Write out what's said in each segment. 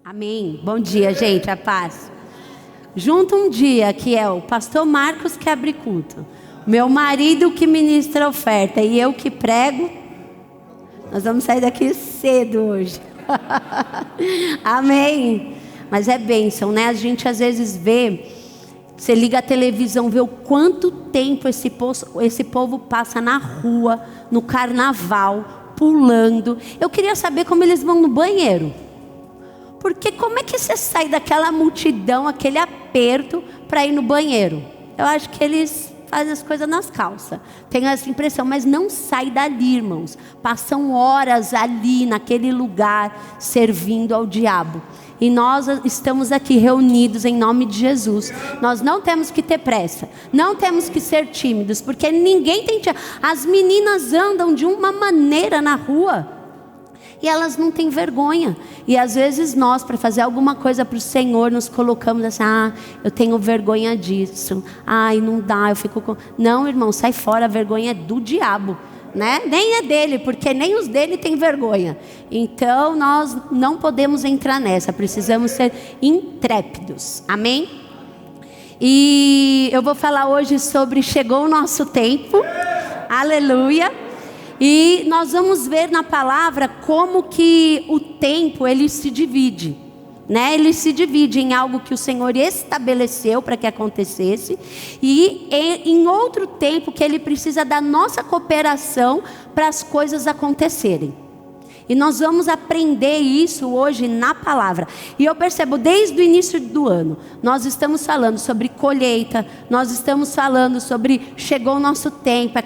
Amém. Bom dia, gente, a paz. Junto um dia que é o pastor Marcos que abre culto, meu marido que ministra a oferta e eu que prego, nós vamos sair daqui cedo hoje. Amém. Mas é bênção, né? A gente às vezes vê, você liga a televisão, vê o quanto tempo esse povo passa na rua, no carnaval, pulando. Eu queria saber como eles vão no banheiro. Porque como é que você sai daquela multidão, aquele aperto para ir no banheiro? Eu acho que eles fazem as coisas nas calças. Tenho essa impressão, mas não sai dali, irmãos. Passam horas ali, naquele lugar, servindo ao diabo. E nós estamos aqui reunidos em nome de Jesus. Nós não temos que ter pressa, não temos que ser tímidos, porque ninguém tem... As meninas andam de uma maneira na rua e elas não têm vergonha. E às vezes nós, para fazer alguma coisa para o Senhor, nos colocamos assim: eu tenho vergonha disso, não dá, eu fico com... Não, irmão, sai fora, a vergonha é do diabo, né? Nem é dele, porque nem os dele têm vergonha. Então nós não podemos entrar nessa, precisamos ser intrépidos, amém? E eu vou falar hoje sobre chegou o nosso tempo, aleluia. E nós vamos ver na palavra como que o tempo ele se divide, né? Ele se divide em algo que o Senhor estabeleceu para que acontecesse e em outro tempo que ele precisa da nossa cooperação para as coisas acontecerem. E nós vamos aprender isso hoje na palavra. E eu percebo desde o início do ano, nós estamos falando sobre colheita, nós estamos falando sobre chegou o nosso tempo,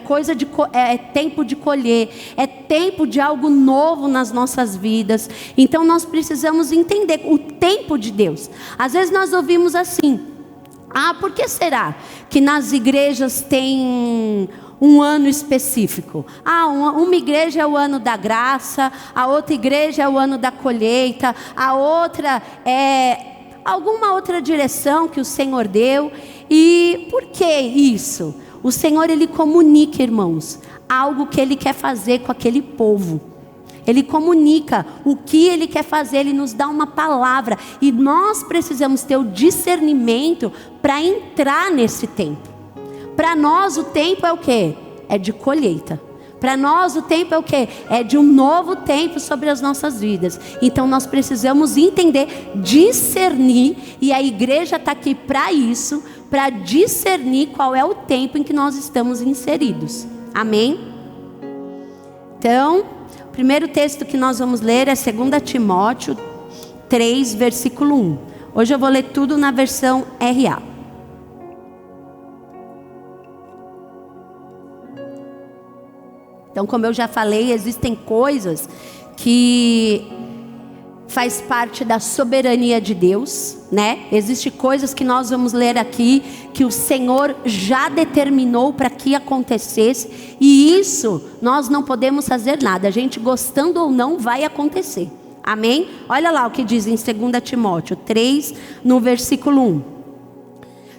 é tempo de colher, é tempo de algo novo nas nossas vidas. Então nós precisamos entender o tempo de Deus. Às vezes nós ouvimos assim: por que será que nas igrejas tem um ano específico? Uma igreja é o ano da graça, a outra igreja é o ano da colheita, a outra é alguma outra direção que o Senhor deu. E por que isso? O Senhor, ele comunica, irmãos, algo que ele quer fazer com aquele povo. Ele comunica o que ele quer fazer, ele nos dá uma palavra e nós precisamos ter o discernimento para entrar nesse tempo. Para nós o tempo é o quê? É de colheita. Para nós o tempo é o quê? É de um novo tempo sobre as nossas vidas. Então nós precisamos entender, discernir, e a igreja está aqui para isso, para discernir qual é o tempo em que nós estamos inseridos. Amém? Então, o primeiro texto que nós vamos ler é 2 Timóteo 3, versículo 1. Hoje eu vou ler tudo na versão RA. Então, como eu já falei, existem coisas que faz parte da soberania de Deus, né? Existem coisas que nós vamos ler aqui que o Senhor já determinou para que acontecesse, e isso nós não podemos fazer nada. A gente gostando ou não vai acontecer. Amém? Olha lá o que diz em 2 Timóteo 3, no versículo 1.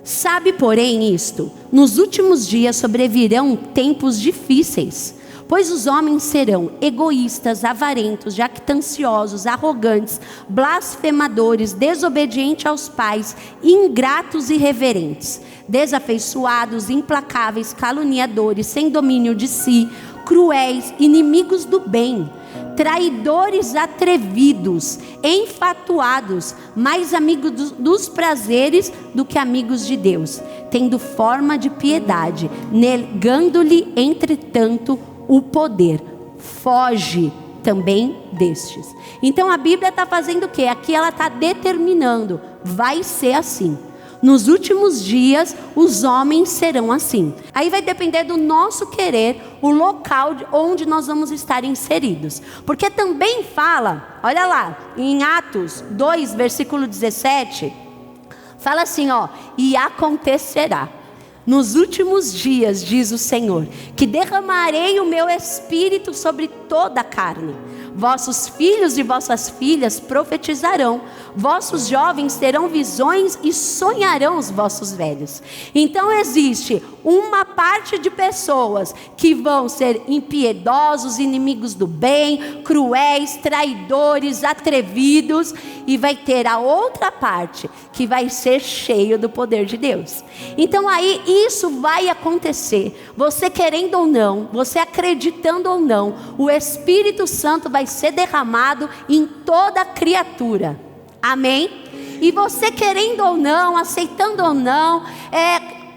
Sabe, porém, isto: nos últimos dias sobrevirão tempos difíceis. Pois os homens serão egoístas, avarentos, jactanciosos, arrogantes, blasfemadores, desobedientes aos pais, ingratos e irreverentes, desafeiçoados, implacáveis, caluniadores, sem domínio de si, cruéis, inimigos do bem, traidores atrevidos, enfatuados, mais amigos dos prazeres do que amigos de Deus, tendo forma de piedade, negando-lhe, entretanto, o poder. Foge também destes. Então a Bíblia está fazendo o quê? Aqui ela está determinando, vai ser assim. Nos últimos dias os homens serão assim. Aí vai depender do nosso querer, o local onde nós vamos estar inseridos. Porque também fala, olha lá, em Atos 2, versículo 17, fala assim, e acontecerá. Nos últimos dias, diz o Senhor, que derramarei o meu espírito sobre toda a carne. Vossos filhos e vossas filhas profetizarão. Vossos jovens terão visões e sonharão os vossos velhos. Então existe uma parte de pessoas que vão ser impiedosos, inimigos do bem, cruéis, traidores, atrevidos. E vai ter a outra parte que vai ser cheio do poder de Deus. Então aí isso vai acontecer. Você querendo ou não, você acreditando ou não, o Espírito Santo vai ser derramado em toda criatura. Amém? E você querendo ou não, aceitando ou não,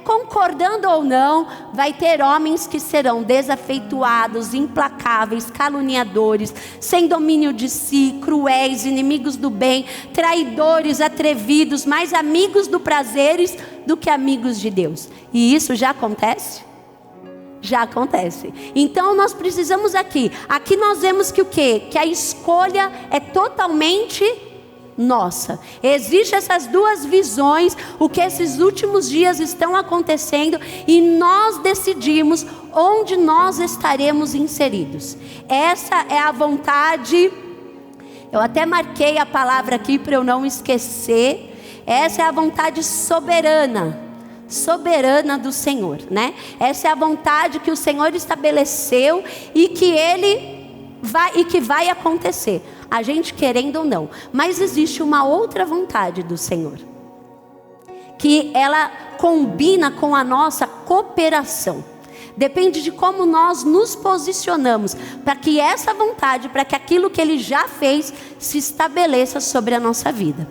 concordando ou não, vai ter homens que serão desafeituados, implacáveis, caluniadores, sem domínio de si, cruéis, inimigos do bem, traidores, atrevidos, mais amigos do prazeres do que amigos de Deus. E isso já acontece? Já acontece. Então nós precisamos aqui nós vemos que o quê? Que a escolha é totalmente nossa. Existem essas duas visões, o que esses últimos dias estão acontecendo, e nós decidimos onde nós estaremos inseridos. Essa é a vontade. Eu até marquei a palavra aqui para eu não esquecer. Essa é a vontade soberana do Senhor, né? Essa é a vontade que o Senhor estabeleceu e que vai acontecer, a gente querendo ou não. Mas existe uma outra vontade do Senhor, que ela combina com a nossa cooperação. Depende de como nós nos posicionamos para que essa vontade, para que aquilo que Ele já fez se estabeleça sobre a nossa vida.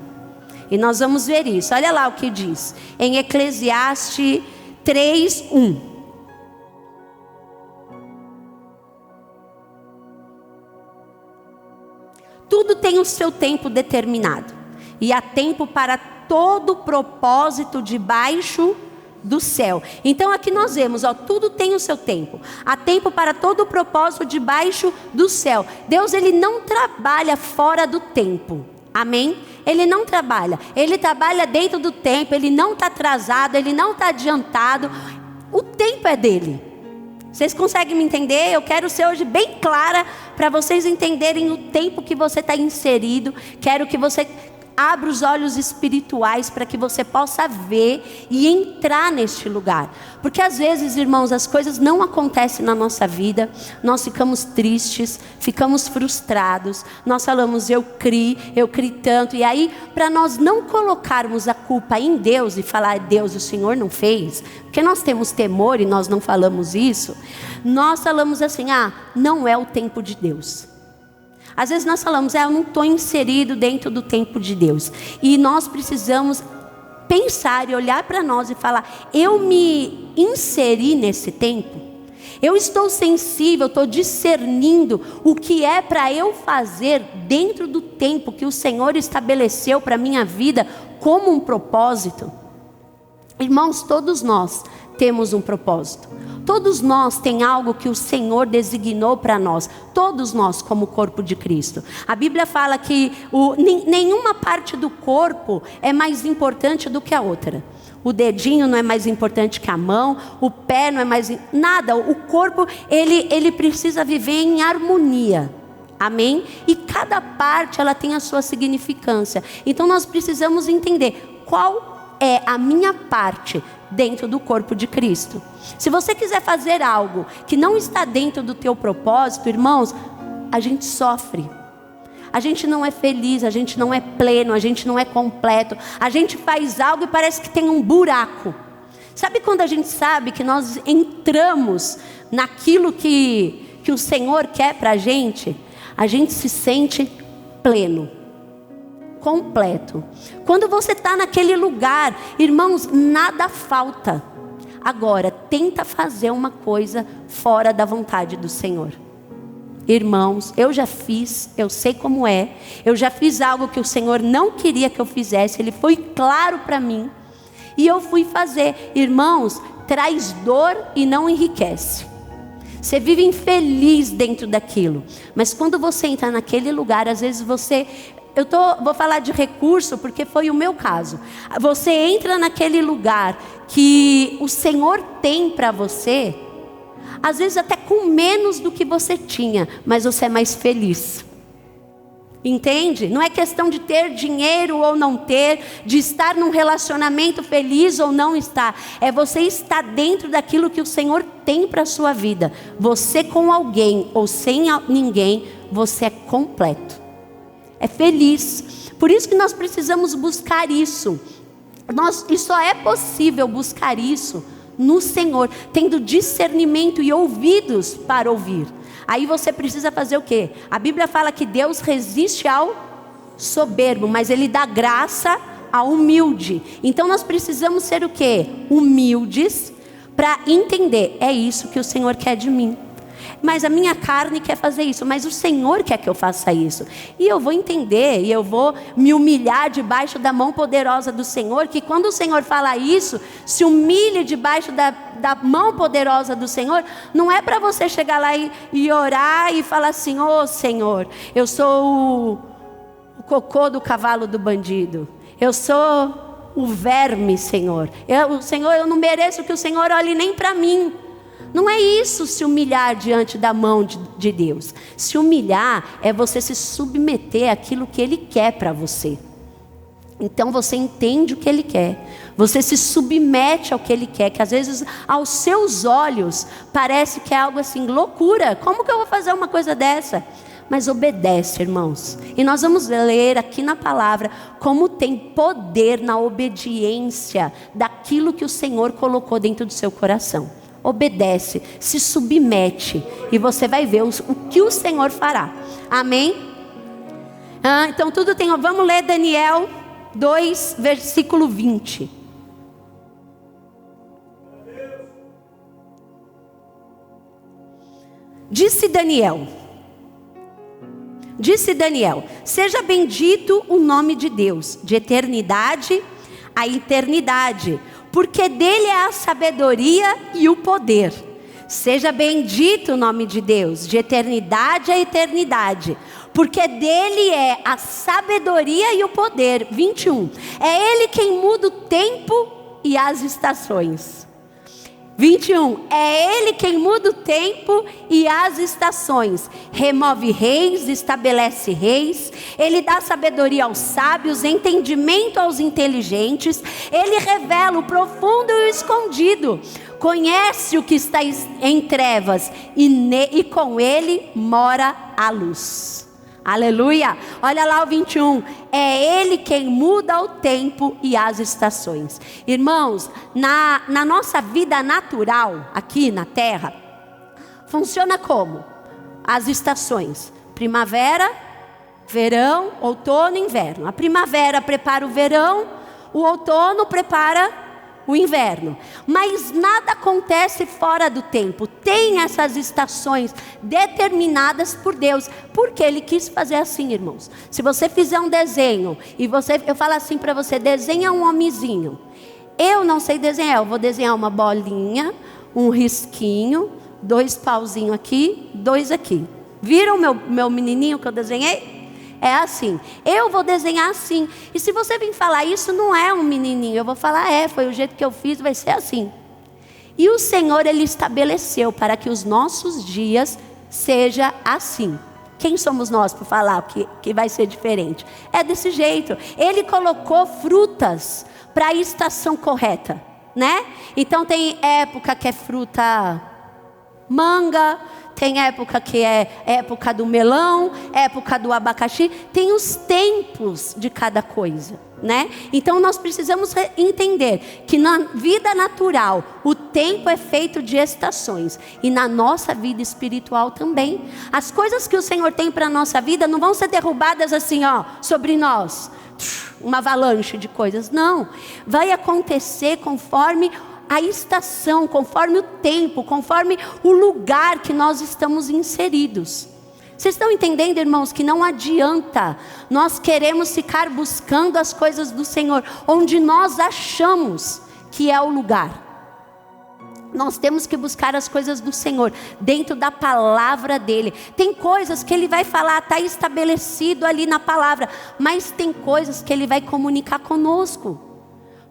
E nós vamos ver isso. Olha lá o que diz em Eclesiastes 3:1. Tudo tem o seu tempo determinado, e há tempo para todo propósito debaixo do céu. Então aqui nós vemos, tudo tem o seu tempo. Há tempo para todo propósito debaixo do céu. Deus, Ele não trabalha fora do tempo. Amém? Ele não trabalha. Ele trabalha dentro do tempo. Ele não está atrasado. Ele não está adiantado. O tempo é dele. Vocês conseguem me entender? Eu quero ser hoje bem clara para vocês entenderem o tempo que você está inserido. Quero que você abra os olhos espirituais para que você possa ver e entrar neste lugar. Porque às vezes, irmãos, as coisas não acontecem na nossa vida. Nós ficamos tristes, ficamos frustrados. Nós falamos, eu criei tanto. E aí, para nós não colocarmos a culpa em Deus e falar, Deus, o Senhor não fez, porque nós temos temor e nós não falamos isso, nós falamos assim, não é o tempo de Deus. Às vezes nós falamos, eu não estou inserido dentro do tempo de Deus. E nós precisamos pensar e olhar para nós e falar, eu me inseri nesse tempo? Eu estou sensível, estou discernindo o que é para eu fazer dentro do tempo que o Senhor estabeleceu para a minha vida como um propósito? Irmãos, todos nós temos um propósito. Todos nós tem algo que o Senhor designou para nós. Todos nós como corpo de Cristo. A Bíblia fala que nenhuma parte do corpo é mais importante do que a outra. O dedinho não é mais importante que a mão. O pé não é mais... Nada. O corpo, ele precisa viver em harmonia. Amém? E cada parte, ela tem a sua significância. Então nós precisamos entender qual é a minha parte dentro do corpo de Cristo. Se você quiser fazer algo que não está dentro do teu propósito, irmãos, a gente sofre. A gente não é feliz, a gente não é pleno, a gente não é completo. A gente faz algo e parece que tem um buraco. Sabe quando a gente sabe que nós entramos naquilo que o Senhor quer para a gente se sente pleno, completo. Quando você está naquele lugar, irmãos, nada falta. Agora, tenta fazer uma coisa fora da vontade do Senhor. Irmãos, eu já fiz, eu sei como é. Eu já fiz algo que o Senhor não queria que eu fizesse. Ele foi claro para mim. E eu fui fazer. Irmãos, traz dor e não enriquece. Você vive infeliz dentro daquilo. Mas quando você entra naquele lugar, às vezes você... vou falar de recurso porque foi o meu caso. Você entra naquele lugar que o Senhor tem para você, às vezes até com menos do que você tinha, mas você é mais feliz. Entende? Não é questão de ter dinheiro ou não ter, de estar num relacionamento feliz ou não estar. É você estar dentro daquilo que o Senhor tem para a sua vida. Você com alguém ou sem ninguém, você é completo. É feliz. Por isso que nós precisamos buscar isso. E só é possível buscar isso no Senhor, tendo discernimento e ouvidos para ouvir. Aí você precisa fazer o quê? A Bíblia fala que Deus resiste ao soberbo, mas Ele dá graça ao humilde. Então nós precisamos ser o quê? Humildes, para entender, é isso que o Senhor quer de mim. Mas a minha carne quer fazer isso, mas o Senhor quer que eu faça isso. E eu vou entender, e eu vou me humilhar debaixo da mão poderosa do Senhor, que quando o Senhor fala isso, se humilhe debaixo da mão poderosa do Senhor, não é para você chegar lá e orar e falar assim: ô Senhor, eu sou o cocô do cavalo do bandido, eu sou o verme, Senhor, eu não mereço que o Senhor olhe nem para mim. Não é isso, se humilhar diante da mão de Deus. Se humilhar é você se submeter àquilo que Ele quer para você. Então você entende o que Ele quer. Você se submete ao que Ele quer. Que às vezes aos seus olhos parece que é algo assim, loucura. Como que eu vou fazer uma coisa dessa? Mas obedece, irmãos. E nós vamos ler aqui na palavra como tem poder na obediência daquilo que o Senhor colocou dentro do seu coração. Obedece, se submete, e você vai ver o que o Senhor fará. Amém? Então tudo tem. Vamos ler Daniel 2, versículo 20. Disse Daniel, seja bendito o nome de Deus, de eternidade a eternidade, porque dele é a sabedoria e o poder. Seja bendito o nome de Deus, de eternidade a eternidade, porque dele é a sabedoria e o poder. 21. É ele quem muda o tempo e as estações. 21. É ele quem muda o tempo e as estações. Remove reis, estabelece reis. Ele dá sabedoria aos sábios, entendimento aos inteligentes. Ele revela o profundo e o escondido. Conhece o que está em trevas e com ele mora a luz. Aleluia. Olha lá o 21. É ele quem muda o tempo e as estações. Irmãos, na nossa vida natural, aqui na terra, funciona como? As estações: primavera, verão, outono, inverno. A primavera prepara o verão, o outono prepara o inverno. Mas nada acontece fora do tempo. Tem essas estações determinadas por Deus, porque Ele quis fazer assim, irmãos. Se você fizer um desenho e eu falo assim para você: desenha um homenzinho. Eu não sei desenhar, eu vou desenhar uma bolinha, um risquinho, 2 pauzinhos aqui, 2 aqui. Viram meu menininho que eu desenhei? É assim, eu vou desenhar assim. E se você vir falar, isso não é um menininho, eu vou falar, foi o jeito que eu fiz, vai ser assim. E o Senhor, Ele estabeleceu para que os nossos dias seja assim. Quem somos nós para falar que vai ser diferente? É desse jeito. Ele colocou frutas para a estação correta, né? Então tem época que é fruta manga, tem época que é época do melão, época do abacaxi. Tem os tempos de cada coisa, né? Então nós precisamos entender que na vida natural o tempo é feito de estações, e na nossa vida espiritual também. As coisas que o Senhor tem para a nossa vida não vão ser derrubadas assim, sobre nós, uma avalanche de coisas. Não, vai acontecer conforme a estação, conforme o tempo, conforme o lugar que nós estamos inseridos. Vocês estão entendendo, irmãos, que não adianta nós queremos ficar buscando as coisas do Senhor onde nós achamos que é o lugar. Nós temos que buscar as coisas do Senhor dentro da palavra dele. Tem coisas que ele vai falar, está estabelecido ali na palavra, mas tem coisas que ele vai comunicar conosco.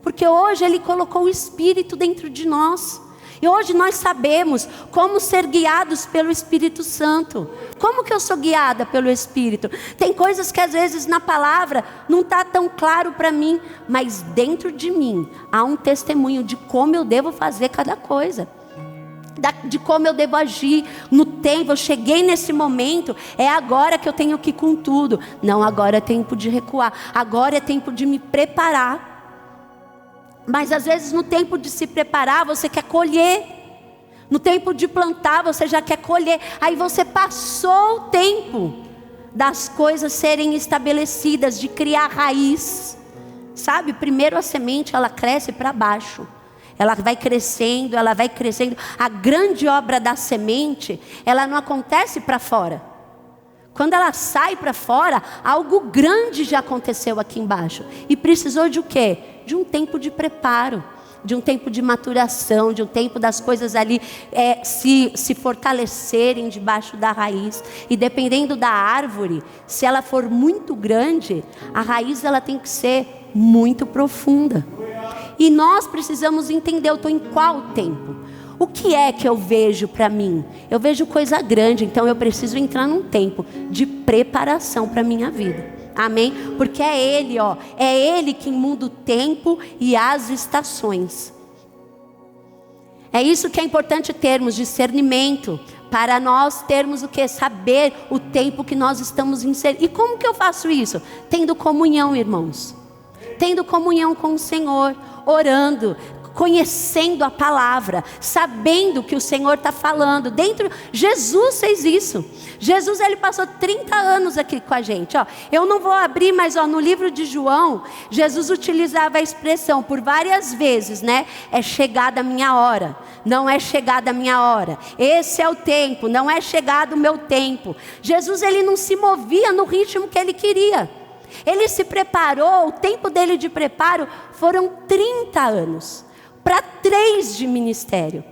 Porque hoje Ele colocou o Espírito dentro de nós. E hoje nós sabemos como ser guiados pelo Espírito Santo. Como que eu sou guiada pelo Espírito? Tem coisas que às vezes na palavra não está tão claro para mim, mas dentro de mim há um testemunho de como eu devo fazer cada coisa. De como eu devo agir no tempo. Eu cheguei nesse momento, é agora que eu tenho que ir com tudo. Não, agora é tempo de recuar, agora é tempo de me preparar. Mas às vezes no tempo de se preparar você quer colher, no tempo de plantar você já quer colher. Aí você passou o tempo das coisas serem estabelecidas, de criar raiz. Sabe, primeiro a semente ela cresce para baixo. Ela vai crescendo, ela vai crescendo. A grande obra da semente, ela não acontece para fora. Quando ela sai para fora, algo grande já aconteceu aqui embaixo. E precisou de o quê? De um tempo de preparo, de um tempo de maturação, de um tempo das coisas ali se fortalecerem debaixo da raiz. E dependendo da árvore, se ela for muito grande, a raiz ela tem que ser muito profunda. E nós precisamos entender, eu estou em qual tempo? O que é que eu vejo para mim? Eu vejo coisa grande, então eu preciso entrar num tempo de preparação para a minha vida. Amém? Porque é Ele, é Ele que muda o tempo e as estações. É isso que é importante termos, discernimento, para nós termos o que? Saber o tempo que nós estamos inseridos. E como que eu faço isso? Tendo comunhão, irmãos. Tendo comunhão com o Senhor, orando, conhecendo a palavra, sabendo o que o Senhor está falando. Jesus fez isso. Jesus ele passou 30 anos aqui com a gente. Eu não vou abrir, mas no livro de João, Jesus utilizava a expressão por várias vezes, né? É chegada a minha hora. Não é chegada a minha hora. Esse é o tempo. Não é chegado o meu tempo. Jesus ele não se movia no ritmo que ele queria. Ele se preparou, o tempo dele de preparo foram 30 anos, para 3 de ministério.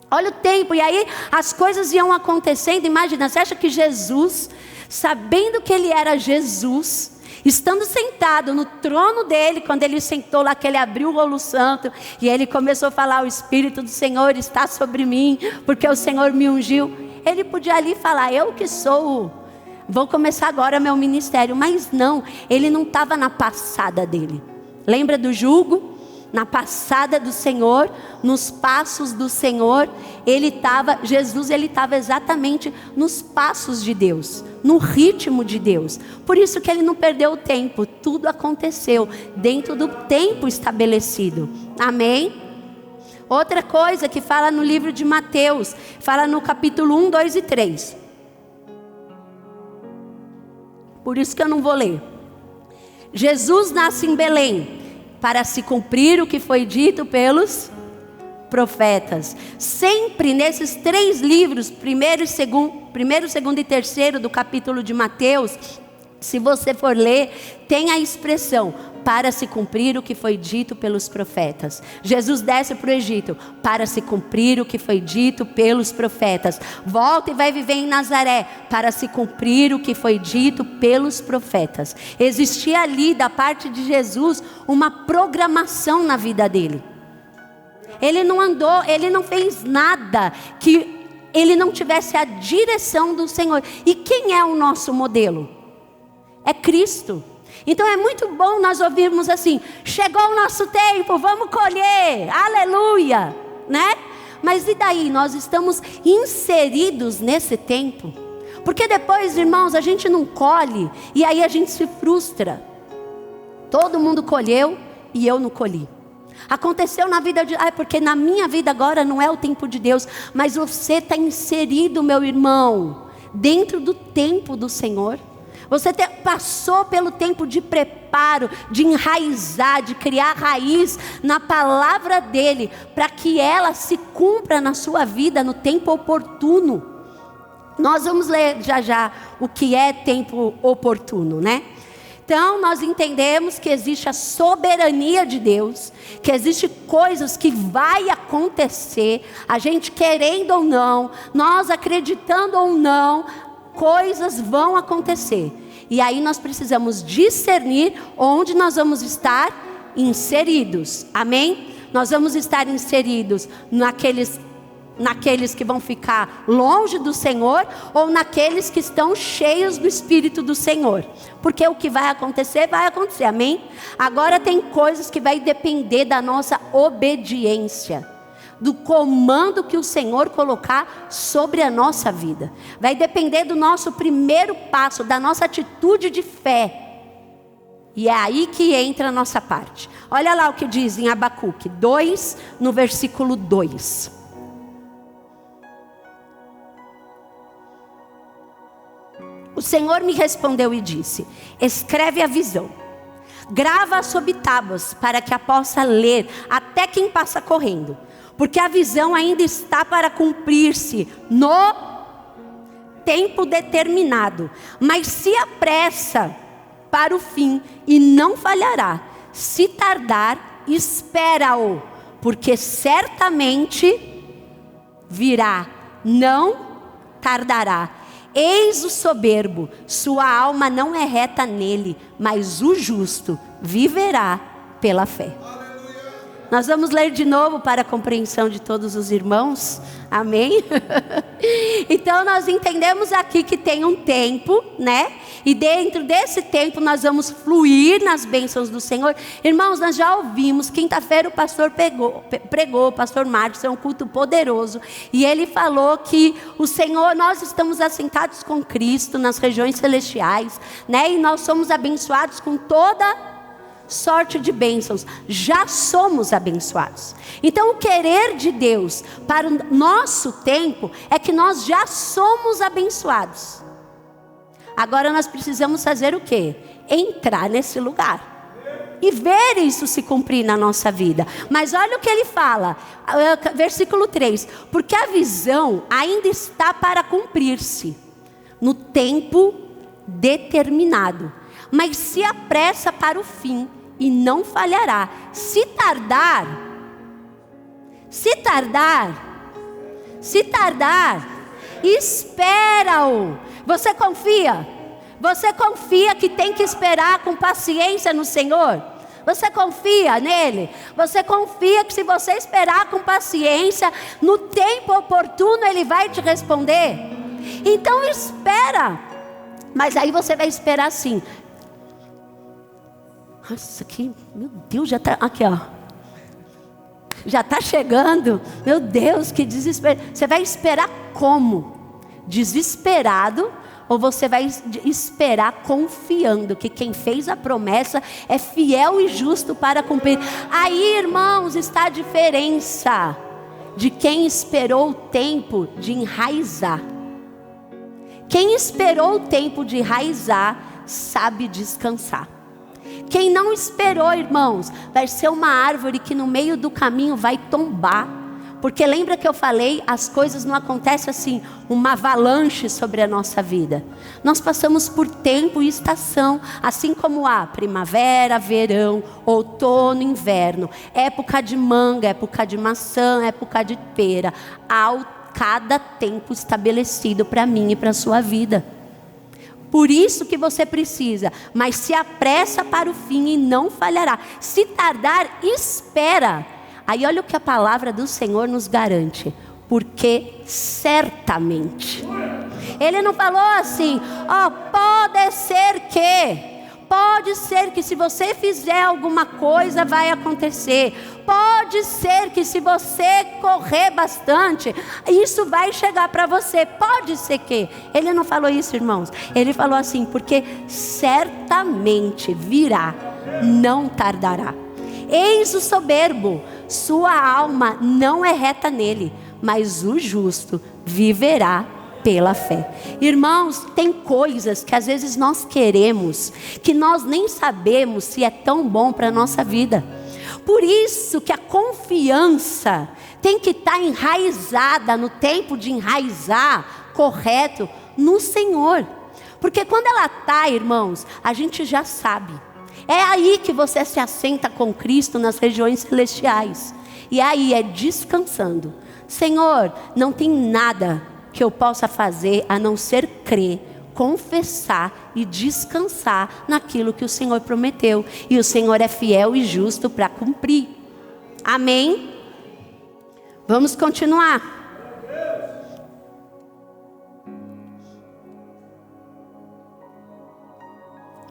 Olha o tempo, e aí as coisas iam acontecendo. Imagina, você acha que Jesus, sabendo que ele era Jesus, estando sentado no trono dele, quando ele sentou lá, que ele abriu o rolo santo, e ele começou a falar, o Espírito do Senhor está sobre mim, porque o Senhor me ungiu. Ele podia ali falar, eu que sou vou começar agora meu ministério. Mas não, ele não estava na passada dele. Lembra do jugo? Na passada do Senhor, nos passos do Senhor, Jesus ele estava exatamente nos passos de Deus, no ritmo de Deus. Por isso que ele não perdeu o tempo, tudo aconteceu dentro do tempo estabelecido. Amém? Outra coisa que fala no livro de Mateus, fala no capítulo 1, 2 e 3. Por isso que eu não vou ler. Jesus nasce em Belém, para se cumprir o que foi dito pelos profetas. Sempre nesses 3 livros, primeiro, segundo e terceiro do capítulo de Mateus, se você for ler, tem a expressão, para se cumprir o que foi dito pelos profetas. Jesus desce para o Egito, para se cumprir o que foi dito pelos profetas. Volta e vai viver em Nazaré, para se cumprir o que foi dito pelos profetas. Existia ali, da parte de Jesus, uma programação na vida dele. Ele não andou, ele não fez nada que ele não tivesse a direção do Senhor. E quem é o nosso modelo? É Cristo. Então é muito bom nós ouvirmos assim, chegou o nosso tempo, vamos colher, aleluia, né? Mas e daí? Nós estamos inseridos nesse tempo? Porque depois, irmãos, a gente não colhe e aí a gente se frustra. Todo mundo colheu e eu não colhi. Aconteceu na vida de... porque na minha vida agora não é o tempo de Deus, mas você está inserido, meu irmão, dentro do tempo do Senhor. Você passou pelo tempo de preparo, de enraizar, de criar raiz na palavra dele, para que ela se cumpra na sua vida no tempo oportuno. Nós vamos ler já já o que é tempo oportuno, né? Então nós entendemos que existe a soberania de Deus, que existe coisas que vai acontecer, a gente querendo ou não, nós acreditando ou não, coisas vão acontecer. E aí nós precisamos discernir onde nós vamos estar inseridos. Amém? Nós vamos estar inseridos naqueles que vão ficar longe do Senhor, ou naqueles que estão cheios do Espírito do Senhor. Porque o que vai acontecer, amém? Agora tem coisas que vai depender da nossa obediência, do comando que o Senhor colocar sobre a nossa vida. Vai depender do nosso primeiro passo, da nossa atitude de fé. E é aí que entra a nossa parte. Olha lá o que diz em Abacuque 2, no versículo 2. O Senhor me respondeu e disse: escreve a visão, grava sob tábuas, para que a possa ler até quem passa correndo. Porque a visão ainda está para cumprir-se no tempo determinado. Mas se apressa para o fim e não falhará. Se tardar, espera-o, porque certamente virá, não tardará. Eis o soberbo, sua alma não é reta nele, mas o justo viverá pela fé. Nós vamos ler de novo para a compreensão de todos os irmãos. Amém? Então nós entendemos aqui que tem um tempo, né? E dentro desse tempo nós vamos fluir nas bênçãos do Senhor. Irmãos, nós já ouvimos, quinta-feira o pastor pregou, o pastor Marcos, é um culto poderoso. E ele falou que o Senhor, nós estamos assentados com Cristo nas regiões celestiais, né? E nós somos abençoados com toda sorte de bênçãos, já somos abençoados. Então o querer de Deus para o nosso tempo é que nós já somos abençoados. Agora nós precisamos fazer o quê? Entrar nesse lugar e ver isso se cumprir na nossa vida. Mas olha o que ele fala, versículo 3: porque a visão ainda está para cumprir-se no tempo determinado, mas se apressa para o fim e não falhará. Se tardar, espera-o. Você confia? Você confia que tem que esperar com paciência no Senhor? Você confia nele? Você confia que se você esperar com paciência, no tempo oportuno ele vai te responder? Então espera. Mas aí você vai esperar assim. Nossa, aqui, meu Deus, já está aqui, ó. Já está chegando. Meu Deus, que desespero. Você vai esperar como? Desesperado? Ou você vai esperar confiando que quem fez a promessa é fiel e justo para cumprir? Aí, irmãos, está a diferença de quem esperou o tempo de enraizar. Quem esperou o tempo de enraizar sabe descansar. Quem não esperou, irmãos, vai ser uma árvore que no meio do caminho vai tombar. Porque lembra que eu falei, as coisas não acontecem assim, uma avalanche sobre a nossa vida. Nós passamos por tempo e estação, assim como há primavera, verão, outono, inverno, época de manga, época de maçã, época de pera. Há cada tempo estabelecido para mim e para a sua vida. Por isso que você precisa, mas se apressa para o fim e não falhará. Se tardar, espera. Aí olha o que a palavra do Senhor nos garante. Porque certamente. Ele não falou assim, ó, pode ser que se você fizer alguma coisa vai acontecer. Pode ser que se você correr bastante, isso vai chegar para você. Pode ser que. Ele não falou isso, irmãos. Ele falou assim, porque certamente virá, não tardará. Eis o soberbo, sua alma não é reta nele, mas o justo viverá pela fé. Irmãos, tem coisas que às vezes nós queremos, que nós nem sabemos se é tão bom para a nossa vida. Por isso que a confiança tem que estar enraizada no tempo de enraizar, correto, no Senhor. Porque quando ela está, irmãos, a gente já sabe. É aí que você se assenta com Cristo nas regiões celestiais. E aí é descansando. Senhor, não tem nada que eu possa fazer a não ser crer, confessar e descansar naquilo que o Senhor prometeu. E o Senhor é fiel e justo para cumprir. Amém? Vamos continuar.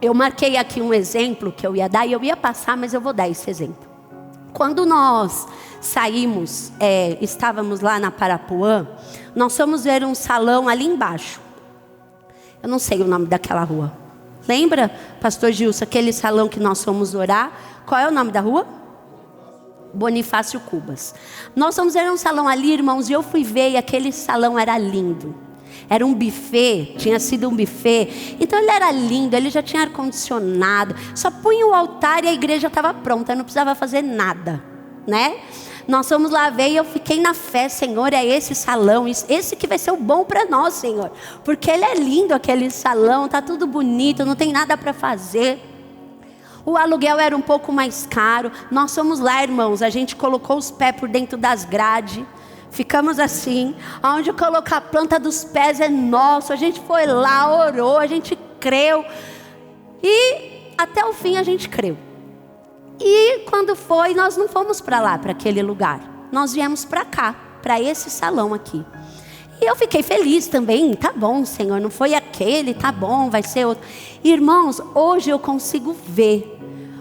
Eu marquei aqui um exemplo que eu ia dar, e eu ia passar, mas eu vou dar esse exemplo. Quando nós saímos, estávamos lá na Parapuã, nós fomos ver um salão ali embaixo. Eu não sei o nome daquela rua. Lembra, pastor Gilson, aquele salão que nós fomos orar? Qual é o nome da rua? Bonifácio Cubas. Nós fomos ver um salão ali, irmãos, e eu fui ver, e aquele salão era lindo. Era um buffet, tinha sido um buffet. Então ele era lindo, ele já tinha ar-condicionado. Só punha o altar e a igreja estava pronta, eu não precisava fazer nada, né? Nós fomos lá ver e eu fiquei na fé, Senhor, é esse salão, esse que vai ser o bom para nós, Senhor. Porque ele é lindo, aquele salão, tá tudo bonito, não tem nada para fazer. O aluguel era um pouco mais caro. Nós fomos lá, irmãos, a gente colocou os pés por dentro das grades. Ficamos assim, onde colocar a planta dos pés é nosso. A gente foi lá, orou, a gente creu. E até o fim a gente creu. E quando foi, nós não fomos para lá, para aquele lugar. Nós viemos para cá, para esse salão aqui. E eu fiquei feliz também. Tá bom, Senhor, não foi aquele, tá bom, vai ser outro. Irmãos, hoje eu consigo ver.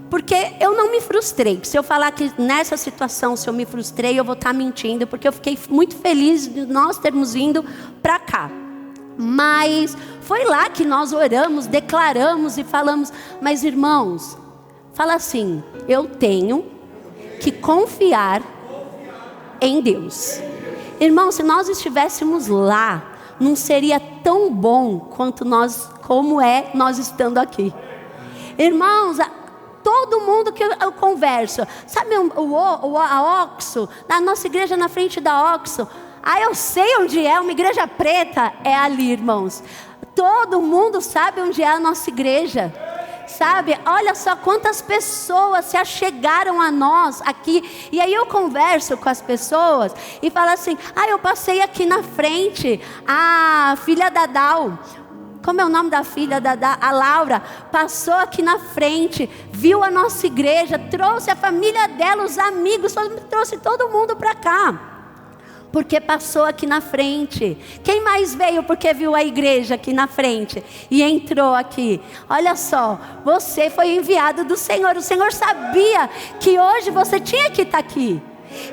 Porque eu não me frustrei. Se eu falar que nessa situação, se eu me frustrei, eu vou estar mentindo. Porque eu fiquei muito feliz de nós termos vindo para cá. Mas foi lá que nós oramos, declaramos e falamos. Mas irmãos, fala assim: eu tenho que confiar em Deus. Irmãos, se nós estivéssemos lá, não seria tão bom quanto como nós estando aqui. Irmãos, todo mundo que eu converso, sabe a Oxo, na nossa igreja na frente da Oxo, eu sei onde é, uma igreja preta, é ali, irmãos. Todo mundo sabe onde é a nossa igreja, sabe? Olha só quantas pessoas se achegaram a nós aqui. E aí eu converso com as pessoas e falo assim: eu passei aqui na frente, a filha da Dal, como é o nome da filha a Laura, passou aqui na frente, viu a nossa igreja, trouxe a família dela, os amigos, trouxe todo mundo para cá, porque passou aqui na frente. Quem mais veio porque viu a igreja aqui na frente e entrou aqui? Olha só, você foi enviado do Senhor. O Senhor sabia que hoje você tinha que estar aqui.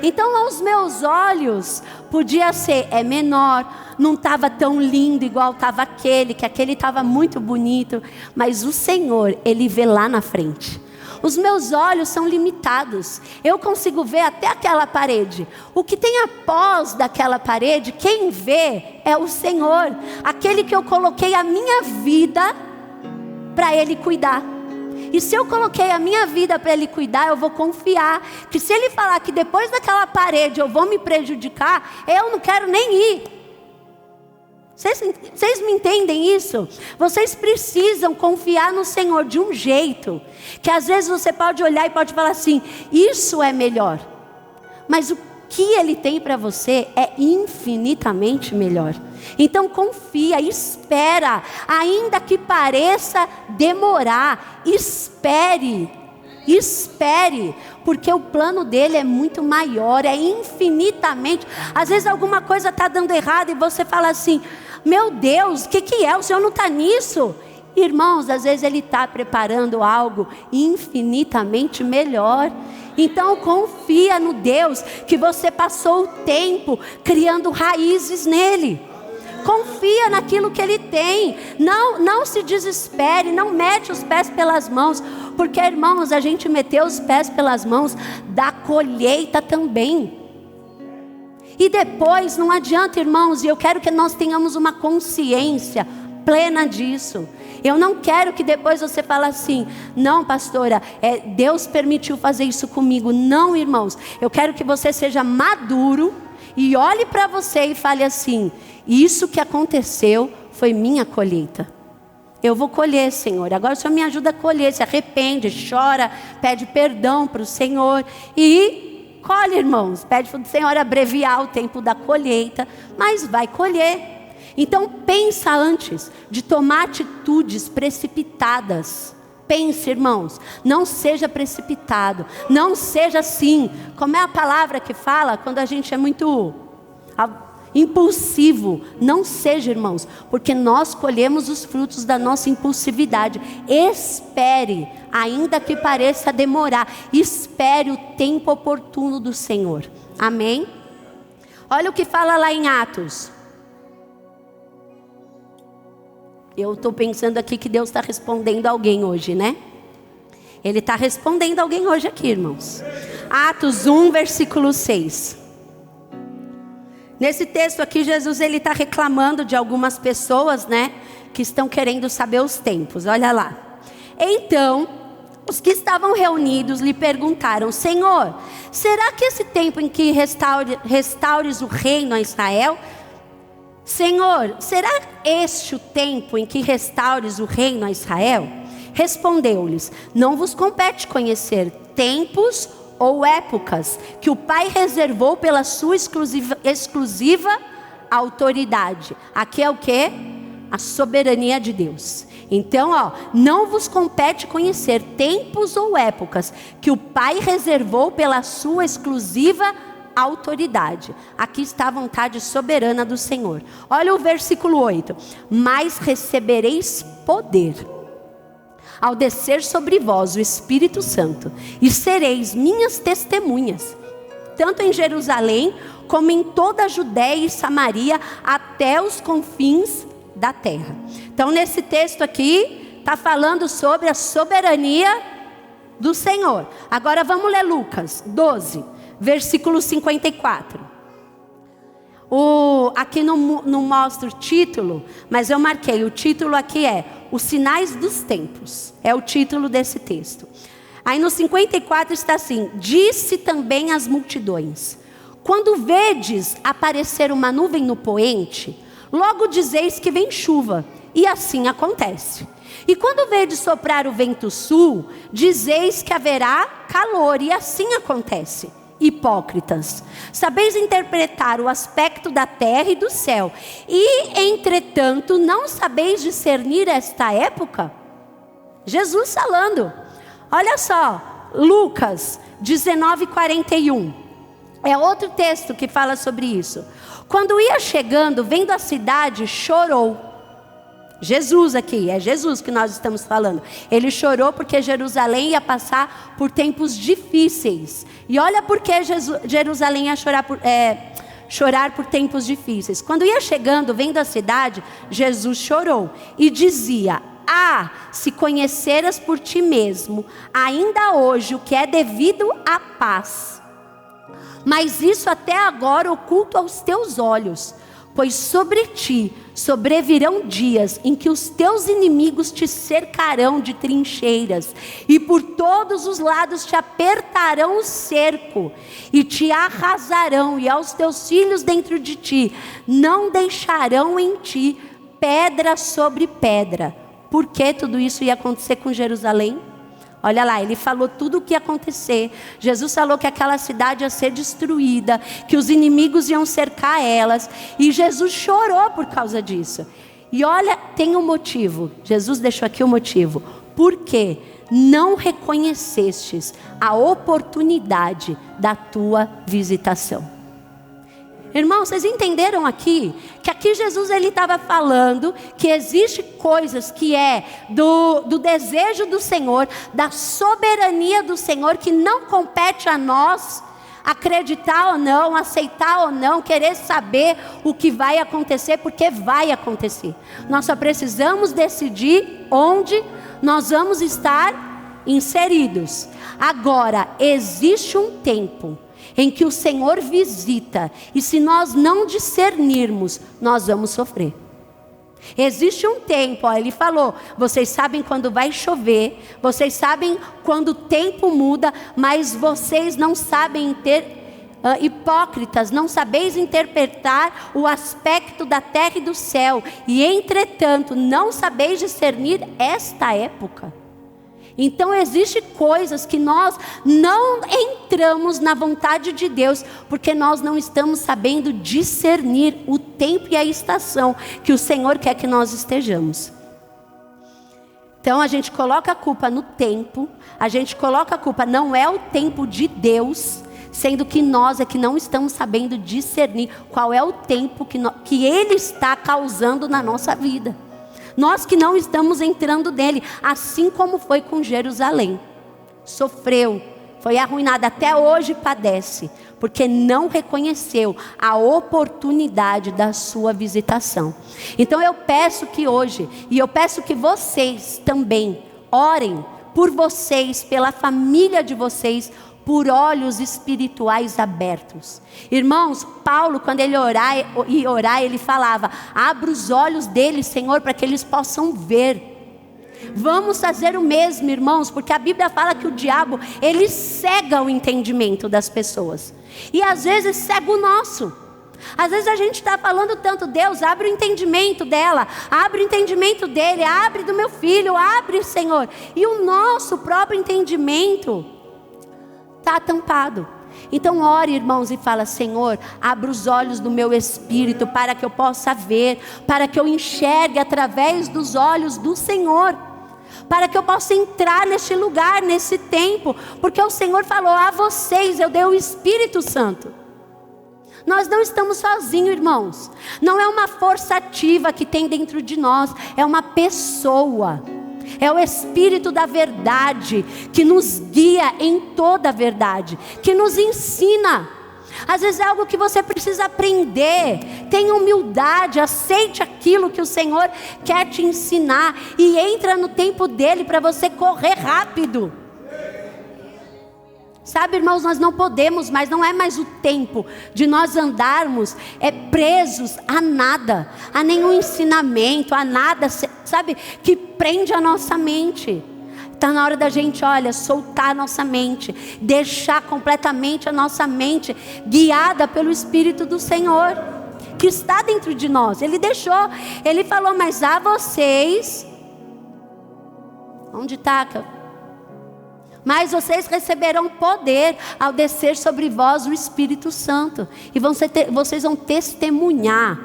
Então aos meus olhos podia ser menor, não estava tão lindo igual estava aquele, que aquele estava muito bonito, mas o Senhor, Ele vê lá na frente. Os meus olhos são limitados, eu consigo ver até aquela parede. O que tem após daquela parede, quem vê é o Senhor, aquele que eu coloquei a minha vida para Ele cuidar. E se eu coloquei a minha vida para Ele cuidar, eu vou confiar que se Ele falar que depois daquela parede eu vou me prejudicar, eu não quero nem ir. Vocês me entendem isso? Vocês precisam confiar no Senhor de um jeito que às vezes você pode olhar e pode falar assim: isso é melhor. Mas o que Ele tem para você é infinitamente melhor. Então confia, espera, ainda que pareça demorar, espere, porque o plano dele é muito maior, é infinitamente. Às vezes alguma coisa está dando errado e você fala assim: meu Deus, o que é? O Senhor não está nisso? Irmãos, às vezes Ele está preparando algo infinitamente melhor. Então confia no Deus que você passou o tempo criando raízes nele. Confia naquilo que Ele tem. Não se desespere, não mete os pés pelas mãos, porque, irmãos, a gente meteu os pés pelas mãos da colheita também. E depois não adianta, irmãos, e eu quero que nós tenhamos uma consciência plena disso. Eu não quero que depois você fale assim: não, pastora, Deus permitiu fazer isso comigo. Não, irmãos, eu quero que você seja maduro e olhe para você e fale assim: isso que aconteceu foi minha colheita. Eu vou colher, Senhor. Agora o Senhor me ajuda a colher. Se arrepende, chora, pede perdão para o Senhor e colhe, irmãos. Pede para o Senhor abreviar o tempo da colheita, mas vai colher. Então pensa antes de tomar atitudes precipitadas. pense, irmãos, não seja precipitado, não seja assim. Como é a palavra que fala quando a gente é muito impulsivo? Não seja, irmãos, porque nós colhemos os frutos da nossa impulsividade. Espere, ainda que pareça demorar, espere o tempo oportuno do Senhor. Amém? Olha o que fala lá em Atos. Eu estou pensando aqui que Deus está respondendo alguém hoje, né? Ele está respondendo alguém hoje aqui, irmãos. Atos 1, versículo 6. Nesse texto aqui, Jesus ele está reclamando de algumas pessoas, né? Que estão querendo saber os tempos. Olha lá. Então, os que estavam reunidos lhe perguntaram: Senhor, será que esse tempo em que restaures o reino a Israel? Senhor, será este o tempo em que restaures o reino a Israel? Respondeu-lhes: não vos compete conhecer tempos ou épocas que o Pai reservou pela sua exclusiva autoridade. Aqui é o que? A soberania de Deus. Então, não vos compete conhecer tempos ou épocas que o Pai reservou pela sua exclusiva autoridade. Aqui está a vontade soberana do Senhor. Olha o versículo 8. Mas recebereis poder ao descer sobre vós o Espírito Santo, e sereis minhas testemunhas, tanto em Jerusalém, como em toda a Judéia e Samaria, até os confins da terra. Então nesse texto aqui, está falando sobre a soberania do Senhor. Agora vamos ler Lucas 12, versículo 54. Aqui não mostra o título, mas eu marquei. O título aqui é Os Sinais dos Tempos. É o título desse texto. Aí no 54 está assim: disse também às multidões: quando vedes aparecer uma nuvem no poente, logo dizeis que vem chuva, e assim acontece. E quando vedes soprar o vento sul, dizeis que haverá calor, e assim acontece. Hipócritas, sabeis interpretar o aspecto da terra e do céu, e entretanto não sabeis discernir esta época? Jesus falando. Olha só, Lucas 19:41. É outro texto que fala sobre isso. Quando ia chegando, vendo a cidade, chorou. Jesus aqui, é Jesus que nós estamos falando. Ele chorou porque Jerusalém ia passar por tempos difíceis. E olha por que Jerusalém ia chorar por tempos difíceis. Quando ia chegando, vendo a cidade, Jesus chorou e dizia: se conheceras por ti mesmo, ainda hoje, o que é devido à paz. Mas isso até agora oculto aos teus olhos. Pois sobre ti sobrevirão dias em que os teus inimigos te cercarão de trincheiras, e por todos os lados te apertarão o cerco, e te arrasarão, e aos teus filhos dentro de ti não deixarão em ti pedra sobre pedra. Por que tudo isso ia acontecer com Jerusalém? Olha lá, ele falou tudo o que ia acontecer. Jesus falou que aquela cidade ia ser destruída, que os inimigos iam cercar elas, e Jesus chorou por causa disso. E olha, tem um motivo. Jesus deixou aqui o motivo. Porque não reconhecestes a oportunidade da tua visitação. Irmãos, vocês entenderam aqui? Que aqui Jesus ele estava falando que existe coisas que é do desejo do Senhor, da soberania do Senhor, que não compete a nós acreditar ou não, aceitar ou não, querer saber o que vai acontecer, porque vai acontecer. Nós só precisamos decidir onde nós vamos estar inseridos. Agora, existe um tempo em que o Senhor visita, e se nós não discernirmos, nós vamos sofrer. Existe um tempo, ele falou, vocês sabem quando vai chover, vocês sabem quando o tempo muda, mas vocês não sabem hipócritas, não sabeis interpretar o aspecto da terra e do céu, e entretanto não sabeis discernir esta época. Então existem coisas que nós não entramos na vontade de Deus, porque nós não estamos sabendo discernir o tempo e a estação que o Senhor quer que nós estejamos. Então a gente coloca a culpa no tempo, a gente coloca a culpa, não é o tempo de Deus, sendo que nós é que não estamos sabendo discernir qual é o tempo que Ele está causando na nossa vida. Nós que não estamos entrando nele, assim como foi com Jerusalém. Sofreu, foi arruinada, até hoje padece, porque não reconheceu a oportunidade da sua visitação. Então eu peço que hoje, e eu peço que vocês também orem por vocês, pela família de vocês, por olhos espirituais abertos. Irmãos, Paulo, quando ele ia orar, ele falava: abra os olhos deles, Senhor, para que eles possam ver. Vamos fazer o mesmo, irmãos, porque a Bíblia fala que o diabo, ele cega o entendimento das pessoas, e às vezes cega o nosso. Às vezes a gente está falando tanto: Deus, abre o entendimento dela, abre o entendimento dele, abre do meu filho, abre, Senhor, e o nosso próprio entendimento está tampado. Então ore, irmãos, e fala: Senhor, abra os olhos do meu espírito para que eu possa ver, para que eu enxergue através dos olhos do Senhor, para que eu possa entrar neste lugar, nesse tempo, porque o Senhor falou: a vocês eu dei o Espírito Santo. Nós não estamos sozinhos, irmãos. Não é uma força ativa que tem dentro de nós, é uma pessoa. É o Espírito da verdade que nos guia em toda a verdade, que nos ensina. Às vezes é algo que você precisa aprender. Tenha humildade, aceite aquilo que o Senhor quer te ensinar e entra no tempo dele para você correr rápido. Sabe, irmãos, nós não podemos mais, não é mais o tempo de nós andarmos presos a nada, a nenhum ensinamento, a nada, sabe, que prende a nossa mente. Está na hora da gente, olha, soltar a nossa mente, deixar completamente a nossa mente guiada pelo Espírito do Senhor, que está dentro de nós. Ele deixou, ele falou: mas a vocês, onde está? Mas vocês receberão poder ao descer sobre vós o Espírito Santo, e vocês vão testemunhar.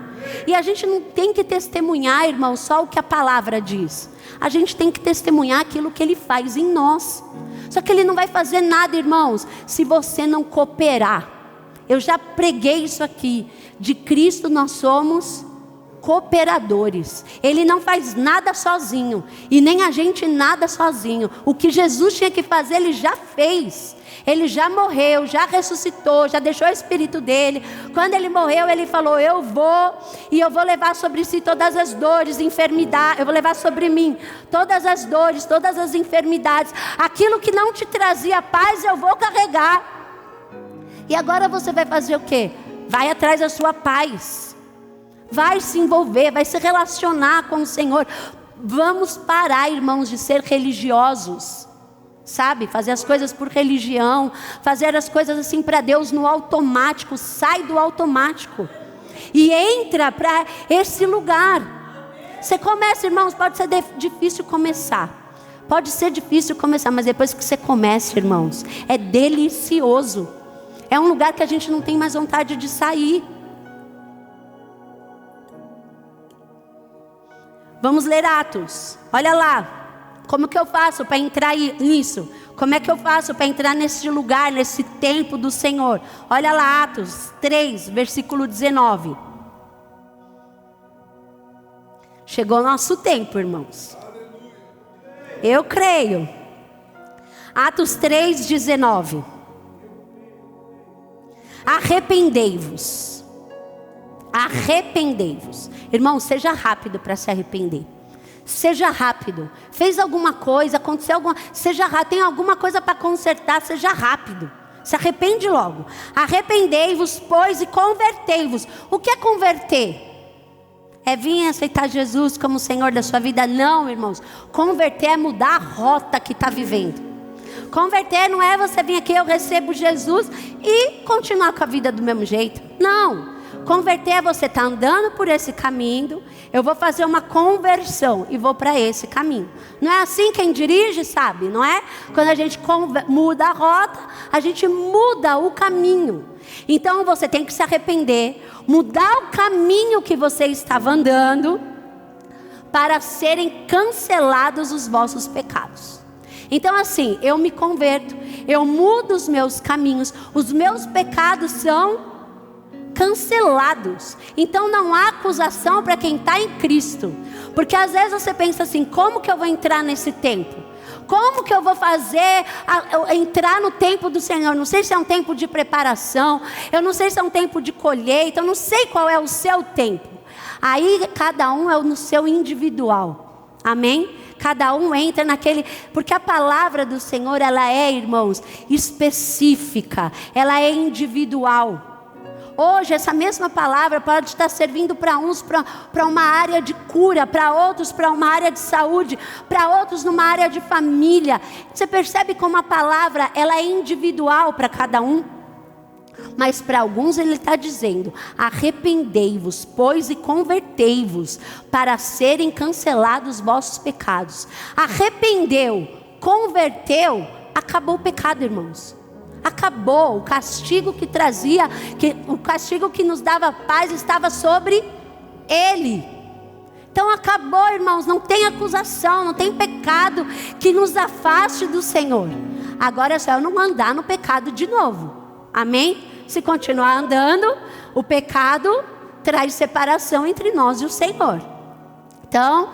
E a gente não tem que testemunhar, irmão, só o que a palavra diz. A gente tem que testemunhar aquilo que Ele faz em nós. Só que Ele não vai fazer nada, irmãos, se você não cooperar. Eu já preguei isso aqui. De Cristo nós somos cooperadores. Ele não faz nada sozinho, e nem a gente nada sozinho. O que Jesus tinha que fazer, Ele já fez. Ele já morreu, já ressuscitou, já deixou o Espírito dele. Quando Ele morreu, Ele falou: eu vou, e eu vou levar sobre si todas as dores, enfermidades. Eu vou levar sobre mim todas as dores, todas as enfermidades. Aquilo que não te trazia paz, eu vou carregar. E agora você vai fazer o quê? Vai atrás da sua paz. Vai se envolver, vai se relacionar com o Senhor. Vamos parar, irmãos, de ser religiosos, sabe? Fazer as coisas por religião, fazer as coisas assim para Deus no automático. Sai do automático e entra para esse lugar. Você começa, irmãos, pode ser difícil começar. Pode ser difícil começar, mas depois que você começa, irmãos, é delicioso. É um lugar que a gente não tem mais vontade de sair. Vamos ler Atos. Olha lá, como que eu faço para entrar nisso? Como é que eu faço para entrar nesse lugar, nesse templo do Senhor? Olha lá, Atos 3, versículo 19. Chegou o nosso tempo, irmãos. Eu creio. Atos 3, 19. Arrependei-vos. Arrependei-vos. Irmão, seja rápido para se arrepender. Seja rápido. Fez alguma coisa, aconteceu alguma... Seja rápido. Tem alguma coisa para consertar, seja rápido. Se arrepende logo. Arrependei-vos, pois, e convertei-vos. O que é converter? É vir aceitar Jesus como Senhor da sua vida? Não, irmãos. Converter é mudar a rota que está vivendo. Converter não é você vir aqui, eu recebo Jesus e continuar com a vida do mesmo jeito. Não. Converter é você estar andando por esse caminho. Eu vou fazer uma conversão e vou para esse caminho. Não é assim quem dirige, sabe? Não é? Quando a gente muda a rota, a gente muda o caminho. Então você tem que se arrepender, mudar o caminho que você estava andando, para serem cancelados os vossos pecados. Então assim, eu me converto, eu mudo os meus caminhos, os meus pecados são cancelados. Então não há acusação para quem está em Cristo. Porque às vezes você pensa assim, como que eu vou entrar nesse tempo? Como que eu vou entrar no tempo do Senhor? Não sei se é um tempo de preparação, eu não sei se é um tempo de colheita, eu não sei qual é o seu tempo. Aí cada um é no seu individual, amém? Cada um entra naquele, porque a palavra do Senhor, ela é, irmãos, específica, ela é individual. Hoje essa mesma palavra pode estar servindo para uns para uma área de cura, para outros para uma área de saúde, para outros numa área de família. Você percebe como a palavra ela é individual para cada um? Mas para alguns ele está dizendo: arrependei-vos, pois, e convertei-vos, para serem cancelados os vossos pecados. Arrependeu, converteu, acabou o pecado, irmãos. Acabou o castigo que trazia, o castigo que nos dava paz estava sobre ele. Então acabou, irmãos, não tem acusação, não tem pecado que nos afaste do Senhor. Agora é só eu não andar no pecado de novo, amém? Se continuar andando, o pecado traz separação entre nós e o Senhor. Então,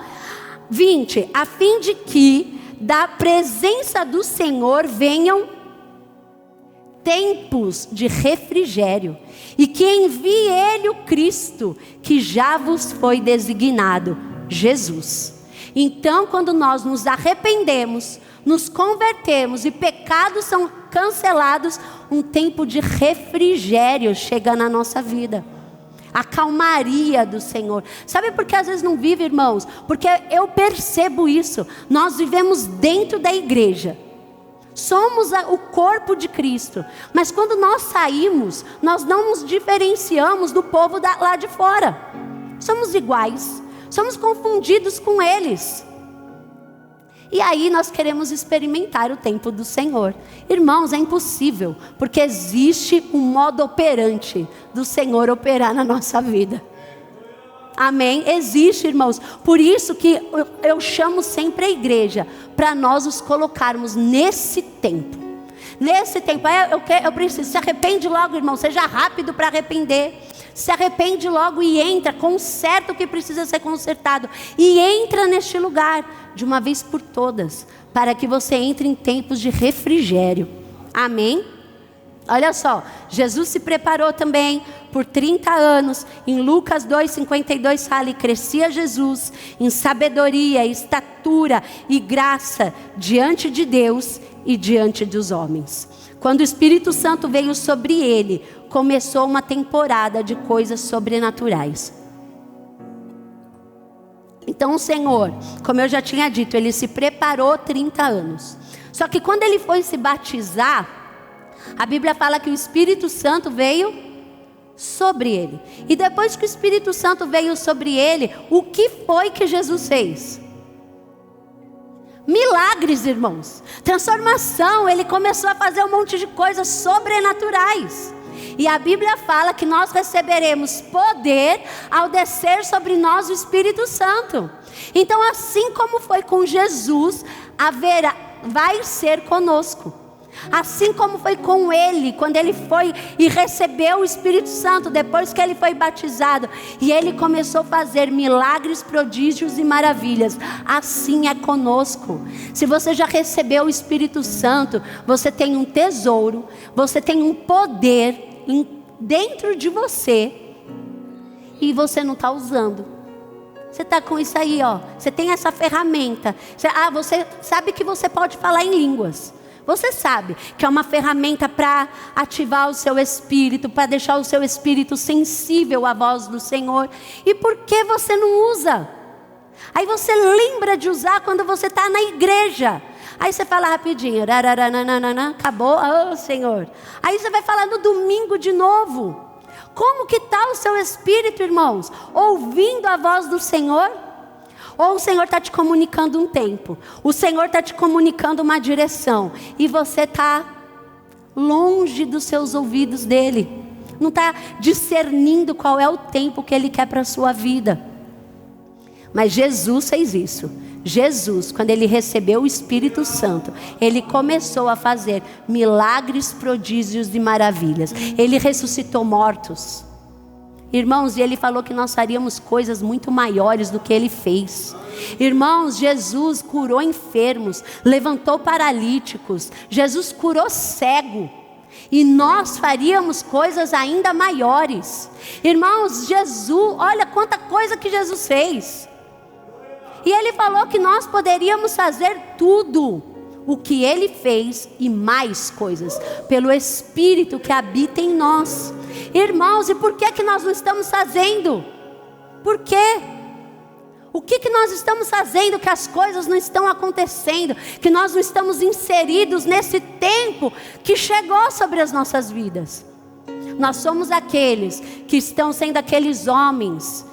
20, a fim de que da presença do Senhor venham tempos de refrigério, e que envie Ele o Cristo, que já vos foi designado, Jesus. Então, quando nós nos arrependemos, nos convertemos e pecados são cancelados, um tempo de refrigério chega na nossa vida. A calmaria do Senhor. Sabe por que às vezes não vive, irmãos? Porque eu percebo isso. Nós vivemos dentro da igreja. Somos o corpo de Cristo. Mas quando nós saímos, nós não nos diferenciamos do povo lá de fora. Somos iguais. Somos confundidos com eles. E aí nós queremos experimentar o tempo do Senhor. Irmãos, é impossível. Porque existe um modo operante do Senhor operar na nossa vida. Amém? Existe, irmãos. Por isso que eu chamo sempre a igreja, para nós nos colocarmos nesse tempo. Nesse tempo, eu preciso, se arrepende logo, irmão, seja rápido para arrepender. Se arrepende logo e entra, conserta o que precisa ser consertado. E entra neste lugar, de uma vez por todas, para que você entre em tempos de refrigério. Amém? Olha só, Jesus se preparou também por 30 anos. Em Lucas 2:52 fala: e crescia Jesus em sabedoria, estatura e graça diante de Deus e diante dos homens. Quando o Espírito Santo veio sobre ele, começou uma temporada de coisas sobrenaturais. Então o Senhor, como eu já tinha dito, ele se preparou 30 anos. Só que quando ele foi se batizar, a Bíblia fala que o Espírito Santo veio sobre ele. E depois que o Espírito Santo veio sobre ele, o que foi que Jesus fez? Milagres, irmãos. Transformação. Ele começou a fazer um monte de coisas sobrenaturais. E a Bíblia fala que nós receberemos poder ao descer sobre nós o Espírito Santo. Então, assim como foi com Jesus, vai ser conosco. Assim como foi com ele, quando ele foi e recebeu o Espírito Santo, depois que ele foi batizado, e ele começou a fazer milagres, prodígios e maravilhas. Assim é conosco. Se você já recebeu o Espírito Santo, você tem um tesouro, você tem um poder dentro de você, e você não está usando. Você está com isso aí, ó. Você tem essa ferramenta. Você sabe que você pode falar em línguas. Você sabe que é uma ferramenta para ativar o seu espírito, para deixar o seu espírito sensível à voz do Senhor. E por que você não usa? Aí você lembra de usar quando você está na igreja. Aí você fala rapidinho, acabou, oh Senhor. Aí você vai falar no domingo de novo. Como que está o seu espírito, irmãos? Ouvindo a voz do Senhor? Ou o Senhor está te comunicando um tempo, o Senhor está te comunicando uma direção, e você está longe dos seus ouvidos dele, não está discernindo qual é o tempo que ele quer para a sua vida. Mas Jesus fez isso. Jesus, quando ele recebeu o Espírito Santo, ele começou a fazer milagres, prodígios e maravilhas. Ele ressuscitou mortos. Irmãos, e ele falou que nós faríamos coisas muito maiores do que ele fez. Irmãos, Jesus curou enfermos, levantou paralíticos, Jesus curou cego. E nós faríamos coisas ainda maiores. Irmãos, Jesus, olha quanta coisa que Jesus fez. E ele falou que nós poderíamos fazer tudo o que ele fez e mais coisas, pelo Espírito que habita em nós. Irmãos, e por que nós não estamos fazendo? Por quê? O que nós estamos fazendo que as coisas não estão acontecendo? Que nós não estamos inseridos nesse tempo que chegou sobre as nossas vidas? Nós somos aqueles que estão sendo aqueles homens,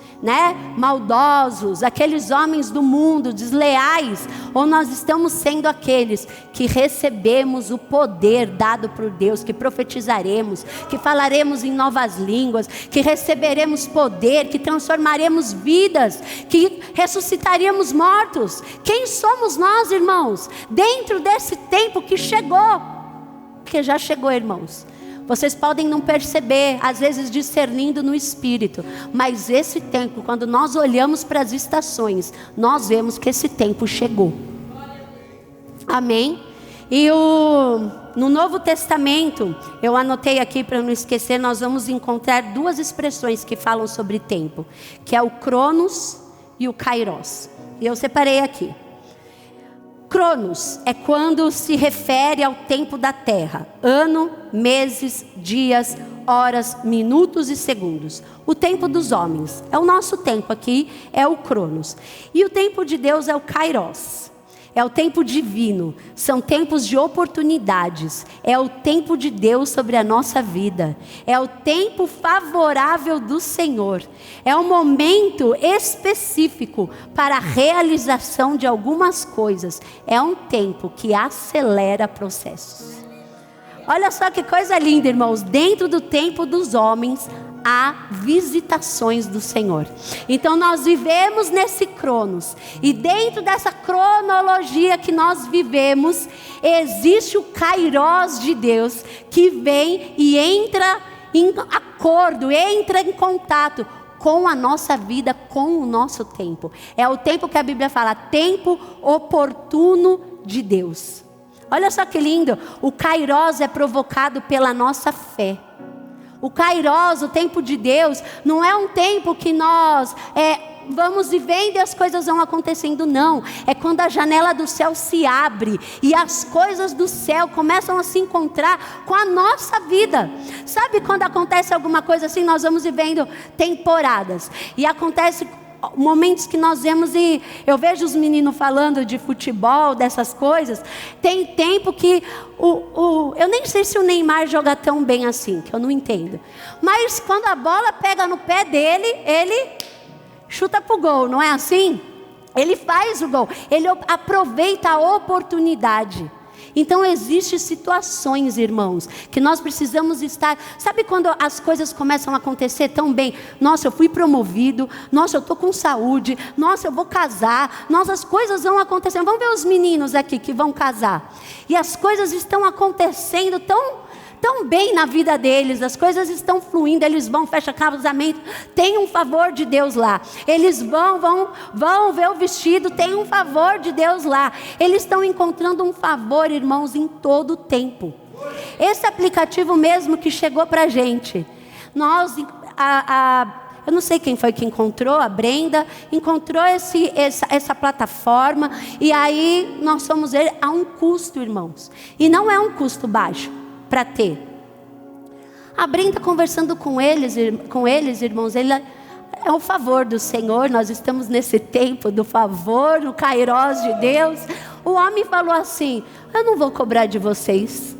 maldosos, aqueles homens do mundo, desleais, ou nós estamos sendo aqueles que recebemos o poder dado por Deus, que profetizaremos, que falaremos em novas línguas, que receberemos poder, que transformaremos vidas, que ressuscitaríamos mortos? Quem somos nós, irmãos, dentro desse tempo que chegou? Porque já chegou, irmãos. Vocês podem não perceber, às vezes discernindo no espírito, mas esse tempo, quando nós olhamos para as estações, nós vemos que esse tempo chegou. Amém? E no Novo Testamento, eu anotei aqui para não esquecer, nós vamos encontrar duas expressões que falam sobre tempo, que é o Cronos e o Kairos. E eu separei aqui. Cronos é quando se refere ao tempo da terra, ano, meses, dias, horas, minutos e segundos. O tempo dos homens é o nosso tempo aqui, é o Cronos. E o tempo de Deus é o Kairos. É o tempo divino, são tempos de oportunidades, é o tempo de Deus sobre a nossa vida, é o tempo favorável do Senhor, é um momento específico para a realização de algumas coisas, é um tempo que acelera processos. Olha só que coisa linda, irmãos, dentro do tempo dos homens, há visitações do Senhor. Então nós vivemos nesse Cronos, e dentro dessa cronologia que nós vivemos, existe o Kairos de Deus, que vem e entra em acordo, entra em contato com a nossa vida, com o nosso tempo. É o tempo que a Bíblia fala, tempo oportuno de Deus. Olha só que lindo, o Kairos é provocado pela nossa fé. O Kairos, o tempo de Deus, não é um tempo que nós vamos vivendo e as coisas vão acontecendo, não. É quando a janela do céu se abre e as coisas do céu começam a se encontrar com a nossa vida. Sabe quando acontece alguma coisa assim, nós vamos vivendo temporadas. E acontece momentos que nós vemos, e eu vejo os meninos falando de futebol, dessas coisas. Tem tempo que eu nem sei se o Neymar joga tão bem assim, que eu não entendo, mas quando a bola pega no pé dele, ele chuta pro gol, não é assim? Ele faz o gol, ele aproveita a oportunidade. Então existem situações, irmãos, que nós precisamos estar. Sabe quando as coisas começam a acontecer tão bem? Nossa, eu fui promovido. Nossa, eu estou com saúde. Nossa, eu vou casar. Nossa, as coisas vão acontecendo. Vamos ver os meninos aqui que vão casar. E as coisas estão acontecendo tão bem na vida deles, as coisas estão fluindo, eles vão, fecham casamento, tem um favor de Deus lá. Eles vão ver o vestido, tem um favor de Deus lá. Eles estão encontrando um favor, irmãos, em todo o tempo. Esse aplicativo mesmo que chegou para a gente, eu não sei quem foi que encontrou, a Brenda, encontrou essa plataforma, e aí nós fomos ver a um custo, irmãos, e não é um custo baixo para ter. A Brenda conversando com eles, irmãos, ele é o favor do Senhor. Nós estamos nesse tempo do favor, no Kairos de Deus. O homem falou assim: eu não vou cobrar de vocês.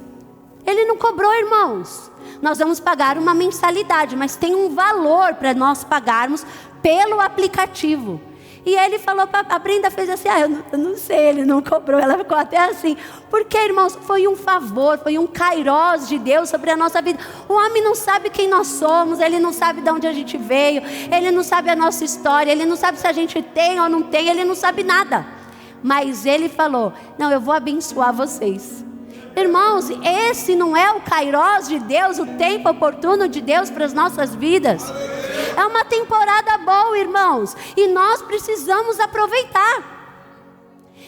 Ele não cobrou, irmãos. Nós vamos pagar uma mensalidade, mas tem um valor para nós pagarmos pelo aplicativo. E ele falou, a Brenda fez assim, eu não sei, ele não cobrou. Ela ficou até assim, porque, irmãos, foi um favor, foi um kairós de Deus sobre a nossa vida. O homem não sabe quem nós somos, ele não sabe de onde a gente veio, ele não sabe a nossa história, ele não sabe se a gente tem ou não tem, ele não sabe nada. Mas ele falou, não, eu vou abençoar vocês. Irmãos, esse não é o kairós de Deus, o tempo oportuno de Deus para as nossas vidas? É uma temporada boa, irmãos, e nós precisamos aproveitar.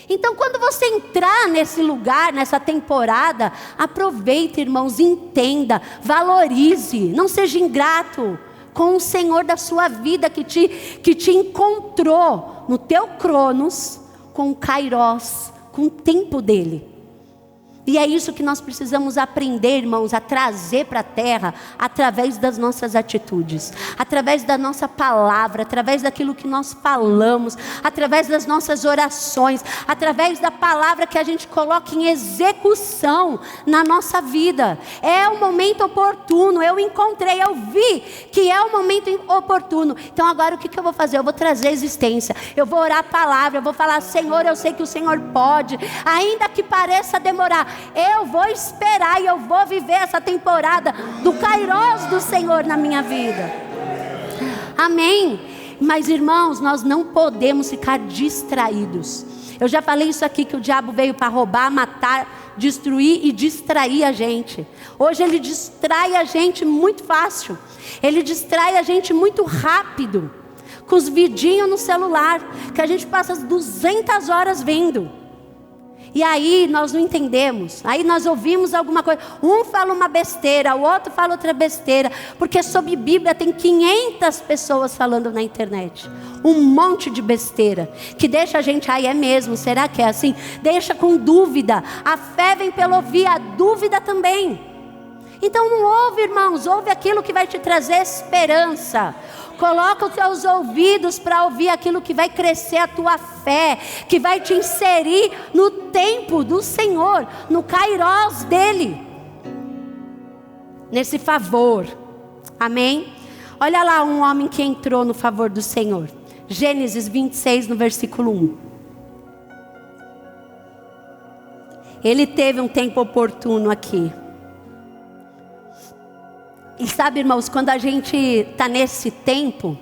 Então, quando você entrar nesse lugar, nessa temporada, aproveite, irmãos, entenda, valorize, não seja ingrato com o Senhor da sua vida que te encontrou no teu cronos, com o kairós, com o tempo dele. E é isso que nós precisamos aprender, irmãos, a trazer para a terra, através das nossas atitudes, através da nossa palavra, através daquilo que nós falamos, através das nossas orações, através da palavra que a gente coloca em execução na nossa vida. É o momento oportuno, eu vi que é o momento oportuno. Então agora o que eu vou fazer? Eu vou trazer existência, eu vou orar a palavra, eu vou falar, Senhor, eu sei que o Senhor pode, ainda que pareça demorar, eu vou esperar e eu vou viver essa temporada do kairós do Senhor na minha vida. Amém? Mas, irmãos, nós não podemos ficar distraídos. Eu já falei isso aqui, que o diabo veio para roubar, matar, destruir e distrair a gente. Hoje ele distrai a gente muito fácil. Ele distrai a gente muito rápido, com os vidinhos no celular, que a gente passa as 200 horas vendo. E aí nós não entendemos, aí nós ouvimos alguma coisa, um fala uma besteira, o outro fala outra besteira, porque sobre Bíblia tem 500 pessoas falando na internet, um monte de besteira, que deixa a gente, é mesmo, será que é assim? Deixa com dúvida. A fé vem pelo ouvir, a dúvida também. Então não ouve, irmãos, ouve aquilo que vai te trazer esperança. Coloca os teus ouvidos para ouvir aquilo que vai crescer a tua fé, que vai te inserir no tempo do Senhor, no kairós dele, nesse favor. Amém? Olha lá um homem que entrou no favor do Senhor. Gênesis 26, no versículo 1. Ele teve um tempo oportuno aqui. E sabe, irmãos, quando a gente está nesse tempo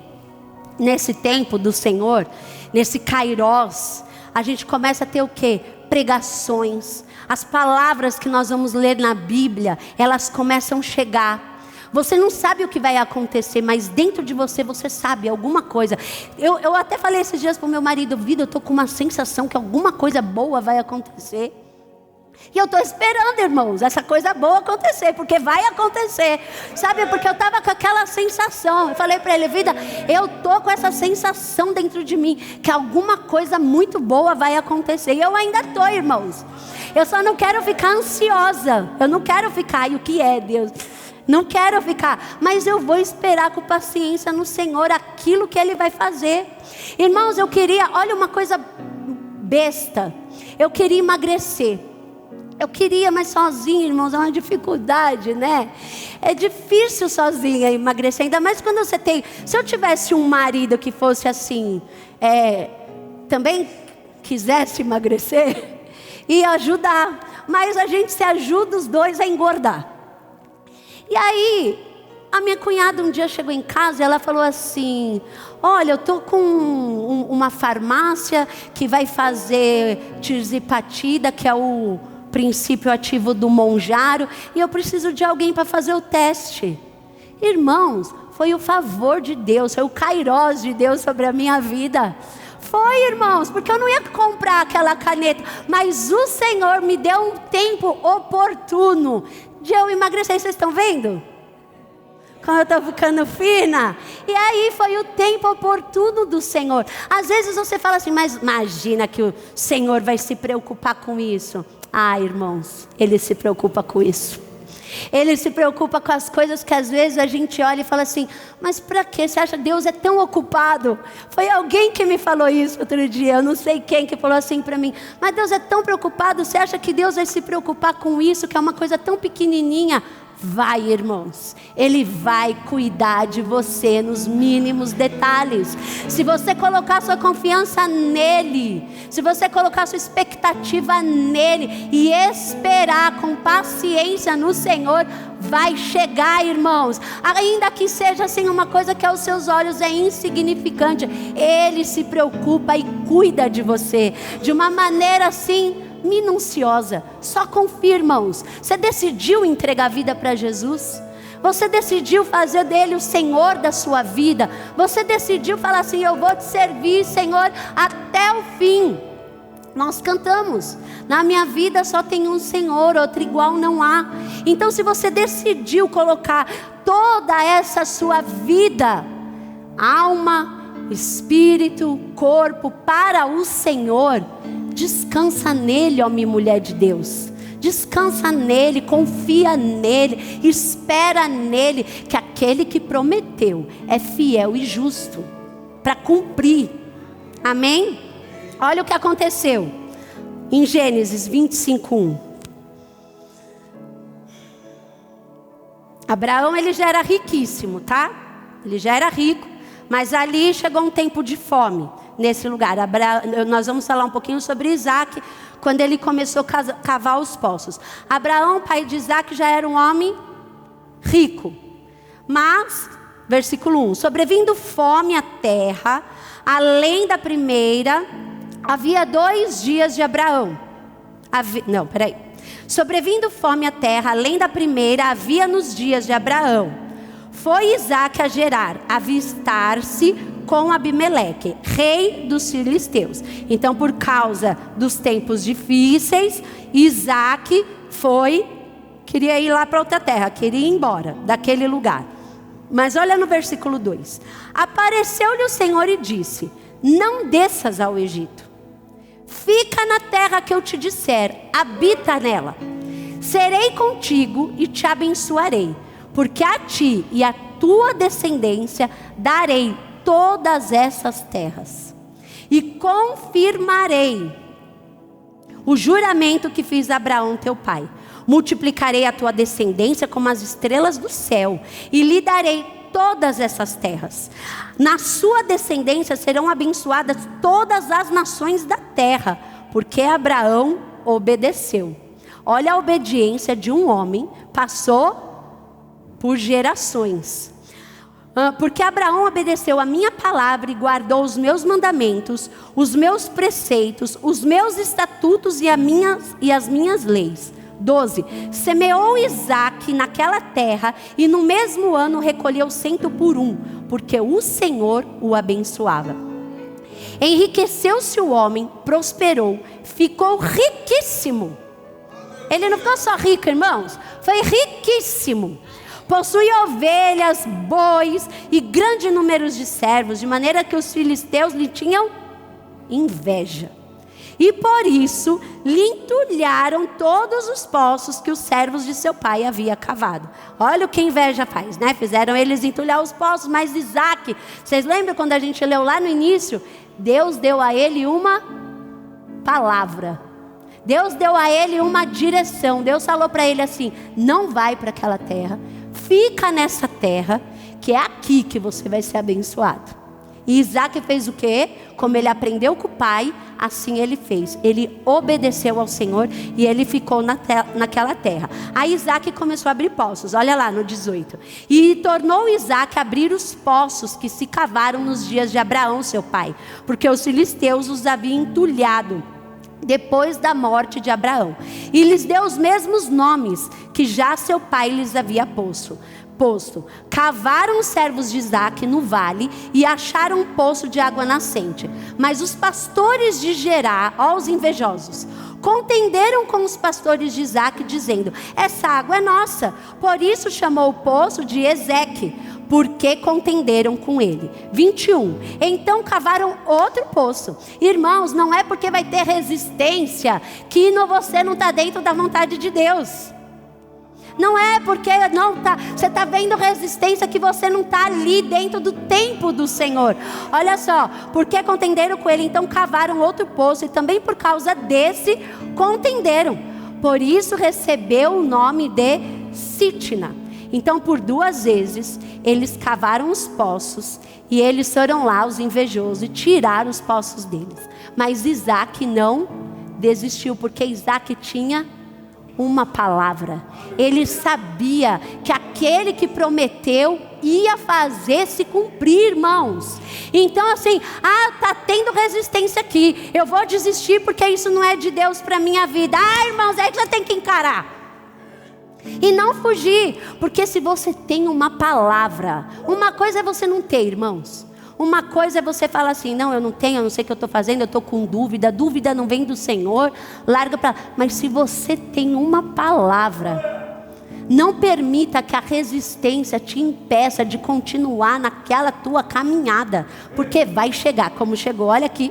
do Senhor, nesse kairós, a gente começa a ter o quê? Pregações. As palavras que nós vamos ler na Bíblia, elas começam a chegar. Você não sabe o que vai acontecer, mas dentro de você, você sabe alguma coisa. Eu até falei esses dias para o meu marido, eu estou com uma sensação que alguma coisa boa vai acontecer. E eu estou esperando, irmãos, essa coisa boa acontecer, porque vai acontecer. Sabe, porque eu estava com aquela sensação. Eu falei para ele, eu estou com essa sensação dentro de mim, que alguma coisa muito boa vai acontecer. E eu ainda estou, irmãos. Eu só não quero ficar ansiosa. Eu não quero ficar, e o que é, Deus? Não quero ficar, mas eu vou esperar com paciência no Senhor aquilo que Ele vai fazer. Irmãos, eu queria, olha uma coisa besta, eu queria emagrecer. Eu queria, mas sozinha, irmãos, é uma dificuldade, né? É difícil sozinha emagrecer, ainda mais quando você tem... Se eu tivesse um marido que fosse assim, também quisesse emagrecer, ia ajudar. Mas a gente se ajuda os dois a engordar. E aí, a minha cunhada um dia chegou em casa e ela falou assim, olha, eu estou com uma farmácia que vai fazer tirzepatida, que é o princípio ativo do monjaro, e eu preciso de alguém para fazer o teste. Irmãos, foi o favor de Deus, foi o kairós de Deus sobre a minha vida. Foi, irmãos, porque eu não ia comprar aquela caneta, mas o Senhor me deu um tempo oportuno de eu emagrecer. Vocês estão vendo? Como eu estou ficando fina. E aí foi o tempo oportuno do Senhor. Às vezes você fala assim, mas imagina que o Senhor vai se preocupar com isso. Irmãos, Ele se preocupa com isso. Ele se preocupa com as coisas que às vezes a gente olha e fala assim, mas para que você acha que Deus é tão ocupado? Foi alguém que me falou isso outro dia, eu não sei quem que falou assim para mim, mas Deus é tão preocupado, você acha que Deus vai se preocupar com isso, que é uma coisa tão pequenininha? Vai, irmãos, Ele vai cuidar de você nos mínimos detalhes. Se você colocar sua confiança nele, se você colocar sua expectativa nele e esperar com paciência no Senhor, vai chegar, irmãos. Ainda que seja assim uma coisa que aos seus olhos é insignificante, Ele se preocupa e cuida de você de uma maneira assim minuciosa. Só confia, irmãos. Você decidiu entregar a vida para Jesus? Você decidiu fazer dele o Senhor da sua vida? Você decidiu falar assim: eu vou te servir, Senhor, até o fim? Nós cantamos: na minha vida só tem um Senhor, outro igual não há. Então, se você decidiu colocar toda essa sua vida, alma, espírito, corpo, para o Senhor, descansa nele, ó minha mulher de Deus. Descansa nele, confia nele, espera nele, que aquele que prometeu é fiel e justo para cumprir. Amém? Olha o que aconteceu em Gênesis 25:1. Abraão, ele já era riquíssimo, tá? Ele já era rico, mas ali chegou um tempo de fome nesse lugar. Nós vamos falar um pouquinho sobre Isaac, quando ele começou a cavar os poços. Abraão, pai de Isaac, já era um homem rico. Mas, versículo 1: sobrevindo fome à terra, além da primeira, havia 2 dias de Abraão. Sobrevindo fome à terra, além da primeira, havia nos dias de Abraão. Foi Isaac a Gerar, avistar-se com Abimeleque, rei dos filisteus. Então, por causa dos tempos difíceis, Isaac queria ir lá para outra terra, queria ir embora daquele lugar. Mas olha no versículo 2: apareceu-lhe o Senhor e disse: não desças ao Egito, fica na terra que eu te disser, habita nela. Serei contigo e te abençoarei, porque a ti e a tua descendência darei todas essas terras, e confirmarei o juramento que fiz a Abraão teu pai. Multiplicarei a tua descendência como as estrelas do céu, e lhe darei todas essas terras. Na sua descendência serão abençoadas todas as nações da terra, porque Abraão obedeceu. Olha a obediência de um homem, passou por gerações. Porque Abraão obedeceu a minha palavra e guardou os meus mandamentos, os meus preceitos, os meus estatutos e as minhas leis. 12. Semeou Isaac naquela terra e no mesmo ano recolheu 100 por 1, porque o Senhor o abençoava. Enriqueceu-se o homem, prosperou, ficou riquíssimo. Ele não ficou só rico, irmãos, foi riquíssimo. Possuía ovelhas, bois e grande número de servos, de maneira que os filisteus lhe tinham inveja. E por isso lhe entulharam todos os poços que os servos de seu pai haviam cavado. Olha o que a inveja faz, né? Fizeram eles entulhar os poços, mas Isaac, vocês lembram quando a gente leu lá no início? Deus deu a ele uma palavra. Deus deu a ele uma direção. Deus falou para ele assim: não vai para aquela terra, fica nessa terra, que é aqui que você vai ser abençoado. E Isaac fez o quê? Como ele aprendeu com o pai, assim ele fez. Ele obedeceu ao Senhor e ele ficou naquela terra. Aí Isaac começou a abrir poços. Olha lá no 18. E tornou Isaac a abrir os poços que se cavaram nos dias de Abraão, seu pai, porque os filisteus os haviam entulhado depois da morte de Abraão. E lhes deu os mesmos nomes que já seu pai lhes havia posto. Cavaram os servos de Isaac no vale e acharam um poço de água nascente. Mas os pastores de Gerar, ó os invejosos, contenderam com os pastores de Isaac, dizendo: essa água é nossa. Por isso chamou o poço de Ezeque, porque contenderam com ele. 21. Então cavaram outro poço. Irmãos, não é porque vai ter resistência que você não está dentro da vontade de Deus. Não é porque você está vendo resistência que você não está ali dentro do tempo do Senhor. Olha só, porque contenderam com ele, então cavaram outro poço, e também por causa desse contenderam. Por isso recebeu o nome de Sitna. Então por 2 vezes eles cavaram os poços e eles foram lá, os invejosos, e tiraram os poços deles. Mas Isaac não desistiu, porque Isaac tinha uma palavra. Ele sabia que aquele que prometeu ia fazer se cumprir, irmãos. Então assim, tá tendo resistência aqui, eu vou desistir porque isso não é de Deus para minha vida. Irmãos, é que você tem que encarar e não fugir, porque se você tem uma palavra, uma coisa é você não ter, irmãos. Uma coisa é você falar assim, não, eu não tenho, eu não sei o que eu estou fazendo, eu estou com dúvida, dúvida não vem do Senhor, larga para lá. Mas se você tem uma palavra, não permita que a resistência te impeça de continuar naquela tua caminhada, porque vai chegar como chegou. Olha aqui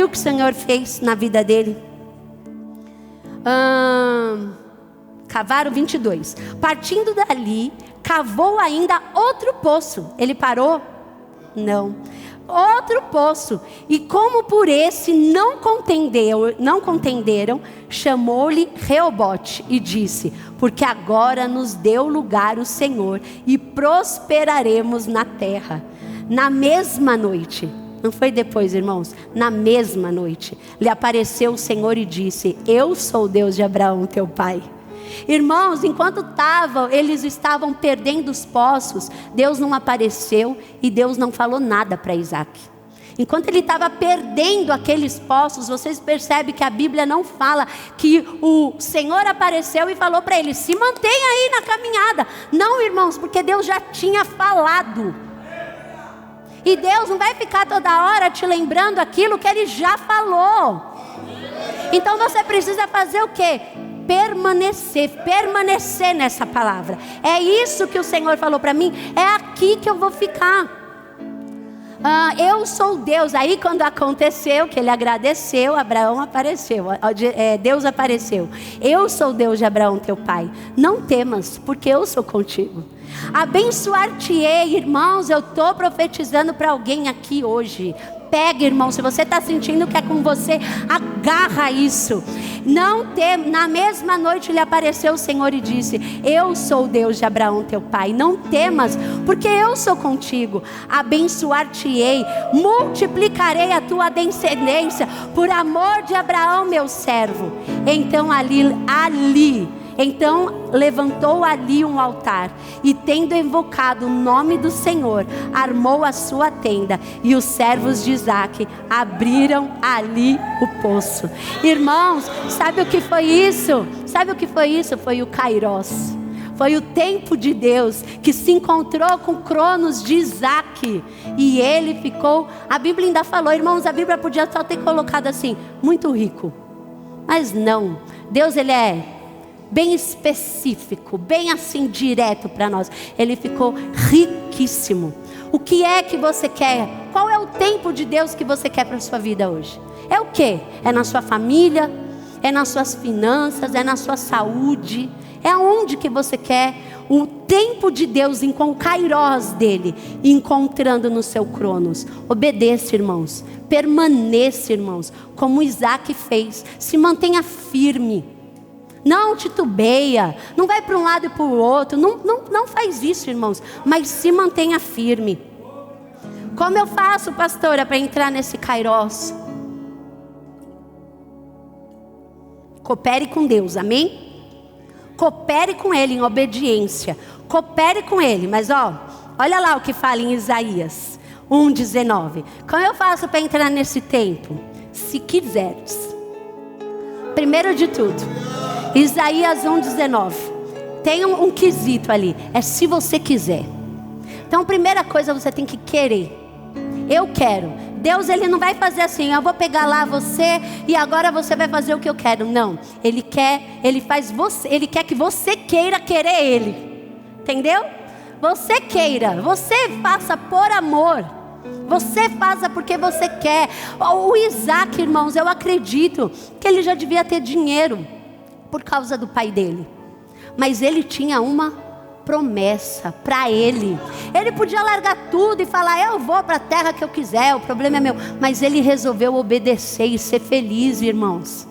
o que o Senhor fez na vida dele. Cavaram 22. Partindo dali, cavou ainda outro poço. Ele parou? Não. Outro poço. E como por esse não contenderam, chamou-lhe Reobote e disse: porque agora nos deu lugar o Senhor e prosperaremos na terra. Na mesma noite, não foi depois, irmãos, na mesma noite, lhe apareceu o Senhor e disse: eu sou o Deus de Abraão, teu pai. Irmãos, enquanto eles estavam perdendo os poços, Deus não apareceu e Deus não falou nada para Isaac. Enquanto ele estava perdendo aqueles poços, vocês percebem que a Bíblia não fala que o Senhor apareceu e falou para ele: se mantenha aí na caminhada. Não, irmãos, porque Deus já tinha falado. E Deus não vai ficar toda hora te lembrando aquilo que Ele já falou. Então você precisa fazer o quê? Permanecer nessa palavra. É isso que o Senhor falou para mim, é aqui que eu vou ficar. Eu sou Deus. Aí quando aconteceu, que ele agradeceu, Abraão apareceu, Deus apareceu: eu sou Deus de Abraão teu pai, não temas, porque eu sou contigo. Abençoar-te-ei. Irmãos, eu estou profetizando para alguém aqui hoje. Pega, irmão, se você está sentindo que é com você, agarra isso. Não tem. Na mesma noite lhe apareceu o Senhor e disse: eu sou o Deus de Abraão teu pai, não temas, porque eu sou contigo. Abençoar-te-ei, multiplicarei a tua descendência, por amor de Abraão meu servo. Então levantou ali um altar, e tendo invocado o nome do Senhor, armou a sua tenda, e os servos de Isaac abriram ali o poço. Irmãos, sabe o que foi isso? Foi o Kairos. Foi o tempo de Deus que se encontrou com o Cronos de Isaac, e ele ficou, a Bíblia ainda falou, irmãos, a Bíblia podia só ter colocado assim, muito rico. Mas não, Deus ele é bem específico, bem assim direto para nós. Ele ficou riquíssimo. O que é que você quer? Qual é o tempo de Deus que você quer para a sua vida hoje? É o quê? É na sua família? É nas suas finanças? É na sua saúde? É aonde que você quer o tempo de Deus, com o Kairos dele, encontrando no seu Cronos? Obedeça, irmãos. Permaneça, irmãos, como Isaac fez. Se mantenha firme. Não titubeia, não vai para um lado e para o outro, não faz isso, irmãos, mas se mantenha firme. Como eu faço, pastora, para entrar nesse Kairos? Coopere com Deus, amém? Coopere com Ele em obediência, coopere com Ele, mas olha lá o que fala em Isaías 1:19. Como eu faço para entrar nesse tempo? Se quiseres. Primeiro de tudo, Isaías 1:19. Tem um quesito ali. É se você quiser. Então, primeira coisa, você tem que querer. Eu quero. Deus, ele não vai fazer assim: eu vou pegar lá você e agora você vai fazer o que eu quero. Não. Ele quer que você queira querer Ele. Entendeu? Você queira. Você faça por amor. Você faça porque você quer. O Isaac, irmãos, eu acredito que ele já devia ter dinheiro por causa do pai dele, mas ele tinha uma promessa para ele. Ele podia largar tudo e falar: eu vou para a terra que eu quiser, o problema é meu. Mas ele resolveu obedecer e ser feliz, irmãos.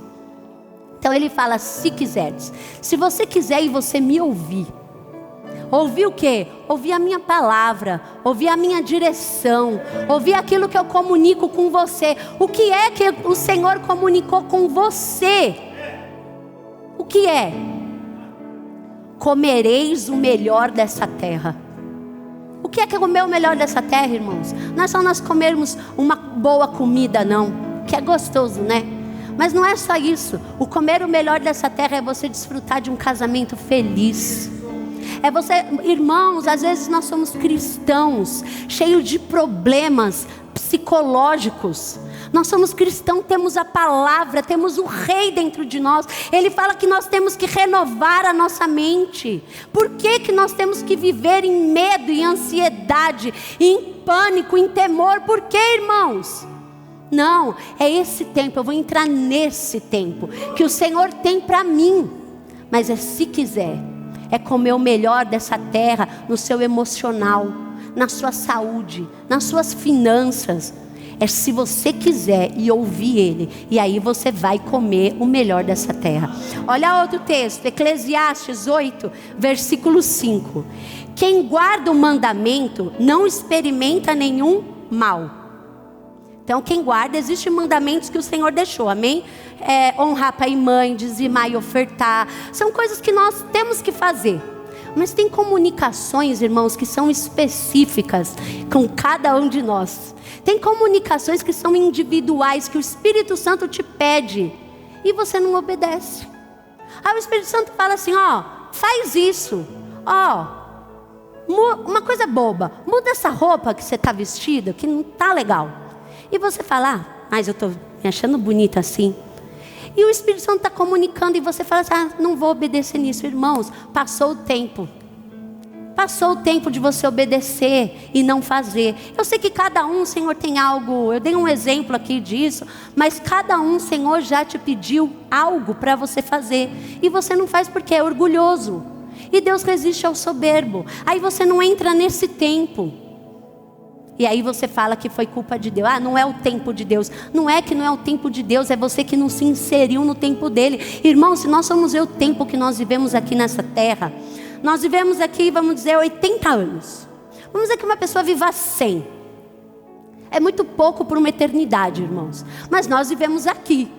Então ele fala, se quiseres. Se você quiser e você me ouvir. Ouvir o quê? Ouvir a minha palavra, ouvir a minha direção, ouvir aquilo que eu comunico com você. O que é que o Senhor comunicou com você? O que é? Comereis o melhor dessa terra. O que é comer o melhor dessa terra, irmãos? Não é só nós comermos uma boa comida, não. Que é gostoso, né? Mas não é só isso. O comer o melhor dessa terra é você desfrutar de um casamento feliz. É você, irmãos, às vezes nós somos cristãos, cheios de problemas psicológicos. Nós somos cristãos, temos a palavra, temos o rei dentro de nós. Ele fala que nós temos que renovar a nossa mente. Por que nós temos que viver em medo, em ansiedade, em pânico, em temor? Por que, irmãos? Não, é esse tempo, eu vou entrar nesse tempo que o Senhor tem para mim. Mas é se quiser, é comer o melhor dessa terra no seu emocional, na sua saúde, nas suas finanças. É se você quiser e ouvir Ele, e aí você vai comer o melhor dessa terra. Olha outro texto, Eclesiastes 8, versículo 5. Quem guarda o mandamento não experimenta nenhum mal. Então quem guarda, existem mandamentos que o Senhor deixou, amém? Honrar pai e mãe, dizimar e ofertar. São coisas que nós temos que fazer. Mas tem comunicações, irmãos, que são específicas com cada um de nós. Tem comunicações que são individuais, que o Espírito Santo te pede e você não obedece. Aí o Espírito Santo fala assim, faz isso. Uma coisa boba, muda essa roupa que você está vestida, que não está legal. E você fala, mas eu estou me achando bonita assim. E o Espírito Santo está comunicando e você fala assim, não vou obedecer nisso. Irmãos, passou o tempo. Passou o tempo de você obedecer e não fazer. Eu sei que cada um, Senhor, tem algo. Eu dei um exemplo aqui disso. Mas cada um, Senhor, já te pediu algo para você fazer. E você não faz porque é orgulhoso. E Deus resiste ao soberbo. Aí você não entra nesse tempo. E aí você fala que foi culpa de Deus. Não é o tempo de Deus. Não é que não é o tempo de Deus. É você que não se inseriu no tempo dele. Irmão, se nós somos o tempo que nós vivemos aqui nessa terra. Nós vivemos aqui, vamos dizer, 80 anos. Vamos dizer que uma pessoa viva 100. É muito pouco por uma eternidade, irmãos. Mas nós vivemos aqui.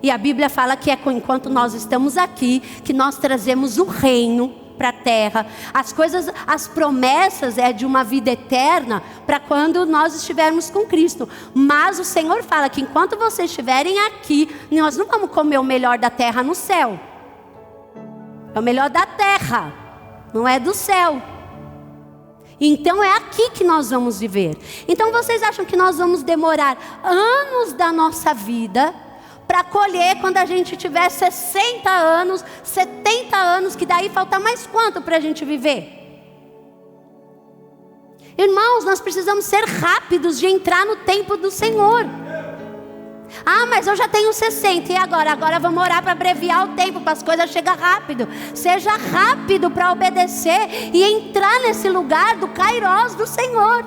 E a Bíblia fala que é enquanto nós estamos aqui, que nós trazemos o reino para a terra. As promessas é de uma vida eterna para quando nós estivermos com Cristo. Mas o Senhor fala que enquanto vocês estiverem aqui, nós não vamos comer o melhor da terra no céu. É o melhor da terra, não é do céu. Então é aqui que nós vamos viver. Então vocês acham que nós vamos demorar anos da nossa vida para colher quando a gente tiver 60 anos, 70 anos, que daí falta mais quanto para a gente viver? Irmãos, nós precisamos ser rápidos de entrar no tempo do Senhor. Mas eu já tenho 60, e agora? Agora vamos orar para abreviar o tempo, para as coisas chegarem rápido. Seja rápido para obedecer e entrar nesse lugar do Kairos do Senhor.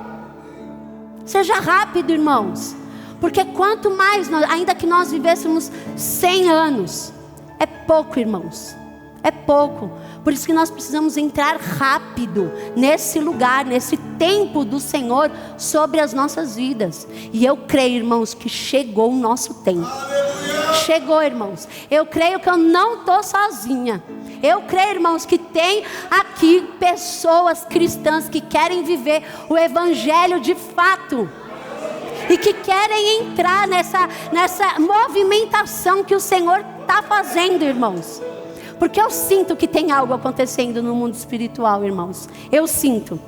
Seja rápido, irmãos. Porque quanto mais, ainda que nós vivêssemos 100 anos, é pouco, irmãos. É pouco. Por isso que nós precisamos entrar rápido nesse lugar, nesse tempo do Senhor sobre as nossas vidas. E eu creio, irmãos, que chegou o nosso tempo. Aleluia! Chegou, irmãos. Eu creio que eu não estou sozinha. Eu creio, irmãos, que tem aqui pessoas cristãs que querem viver o Evangelho de fato. E que querem entrar nessa movimentação que o Senhor está fazendo, irmãos. Porque eu sinto que tem algo acontecendo no mundo espiritual, irmãos. Eu sinto.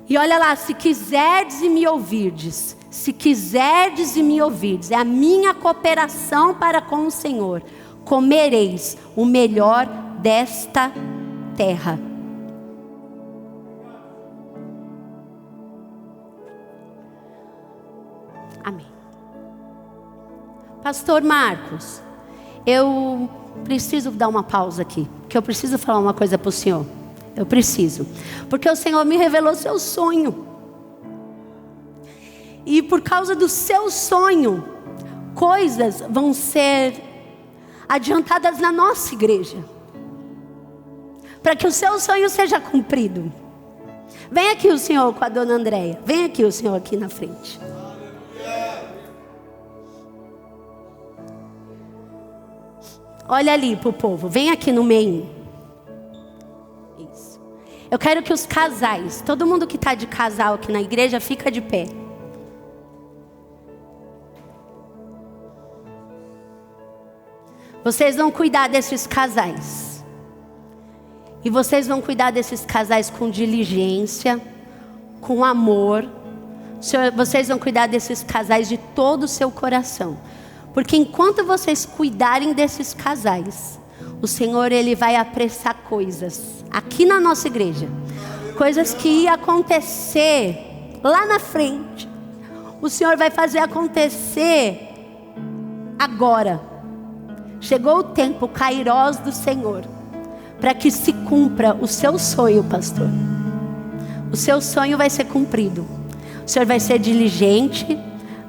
E olha lá, se quiserdes e me ouvirdes. Se quiserdes e me ouvirdes. É a minha cooperação para com o Senhor. Comereis o melhor desta terra. Amém. Pastor Marcos, eu preciso dar uma pausa aqui, porque eu preciso falar uma coisa para o Senhor. Eu preciso, porque o Senhor me revelou seu sonho. E por causa do seu sonho, coisas vão ser adiantadas na nossa igreja, para que o seu sonho seja cumprido. Vem aqui o senhor com a dona Andréia. Vem aqui o senhor aqui na frente. Olha ali para o povo. Vem aqui no meio. Isso. Eu quero que os casais, todo mundo que está de casal aqui na igreja, fica de pé. Vocês vão cuidar desses casais. E vocês vão cuidar desses casais com diligência, com amor. Vocês vão cuidar desses casais de todo o seu coração. Porque enquanto vocês cuidarem desses casais, o Senhor, Ele vai apressar coisas aqui na nossa igreja. Coisas que iam acontecer lá na frente. O Senhor vai fazer acontecer agora. Chegou o tempo, o kairós do Senhor, para que se cumpra o seu sonho, pastor. O seu sonho vai ser cumprido. O Senhor vai ser diligente,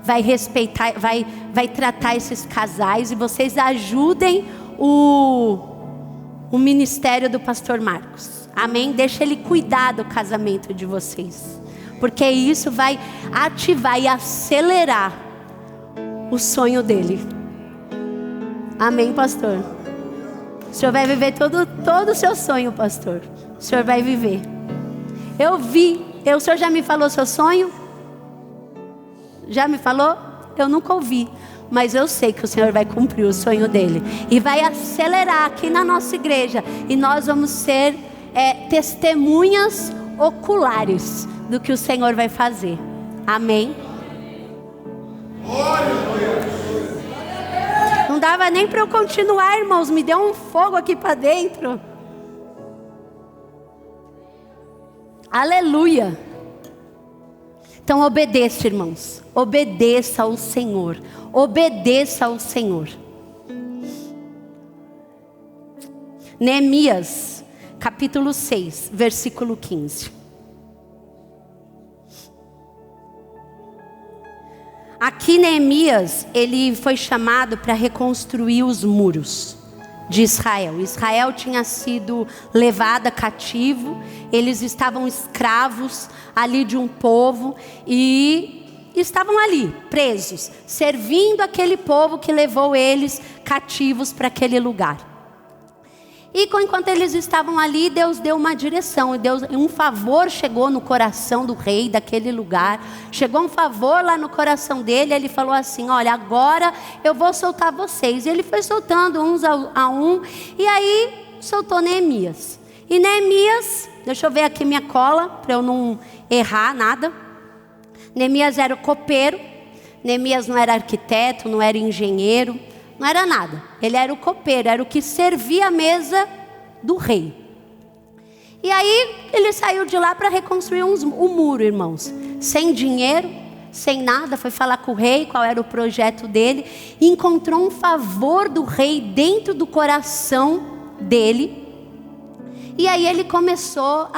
vai respeitar, vai tratar esses casais, e vocês ajudem o ministério do pastor Marcos. Amém? Deixa ele cuidar do casamento de vocês, porque isso vai ativar e acelerar o sonho dele. Amém, pastor? O Senhor vai viver todo o seu sonho, pastor. O Senhor vai viver. Eu vi. O Senhor já me falou seu sonho? Já me falou? Eu nunca ouvi. Mas eu sei que o Senhor vai cumprir o sonho dele. E vai acelerar aqui na nossa igreja. E nós vamos ser testemunhas oculares do que o Senhor vai fazer. Amém? Não dava nem para eu continuar, irmãos. Me deu um fogo aqui para dentro. Aleluia. Então obedeça, irmãos. Obedeça ao Senhor. Obedeça ao Senhor. Neemias, capítulo 6, versículo 15. Aqui Neemias, ele foi chamado para reconstruir os muros de Israel. Israel tinha sido levada cativo, eles estavam escravos ali de um povo e estavam ali presos, servindo aquele povo que levou eles cativos para aquele lugar. E enquanto eles estavam ali, Deus deu uma direção. Um favor chegou no coração do rei daquele lugar. Chegou um favor lá no coração dele. Ele falou assim: olha, agora eu vou soltar vocês. E ele foi soltando uns a um. E aí soltou Neemias. E Neemias, deixa eu ver aqui minha cola, para eu não errar nada. Neemias era o copeiro. Neemias não era arquiteto, não era engenheiro. Não era nada, ele era o copeiro, era o que servia a mesa do rei. E aí ele saiu de lá para reconstruir o muro, irmãos. Sem dinheiro, sem nada, foi falar com o rei qual era o projeto dele. E encontrou um favor do rei dentro do coração dele. E aí ele começou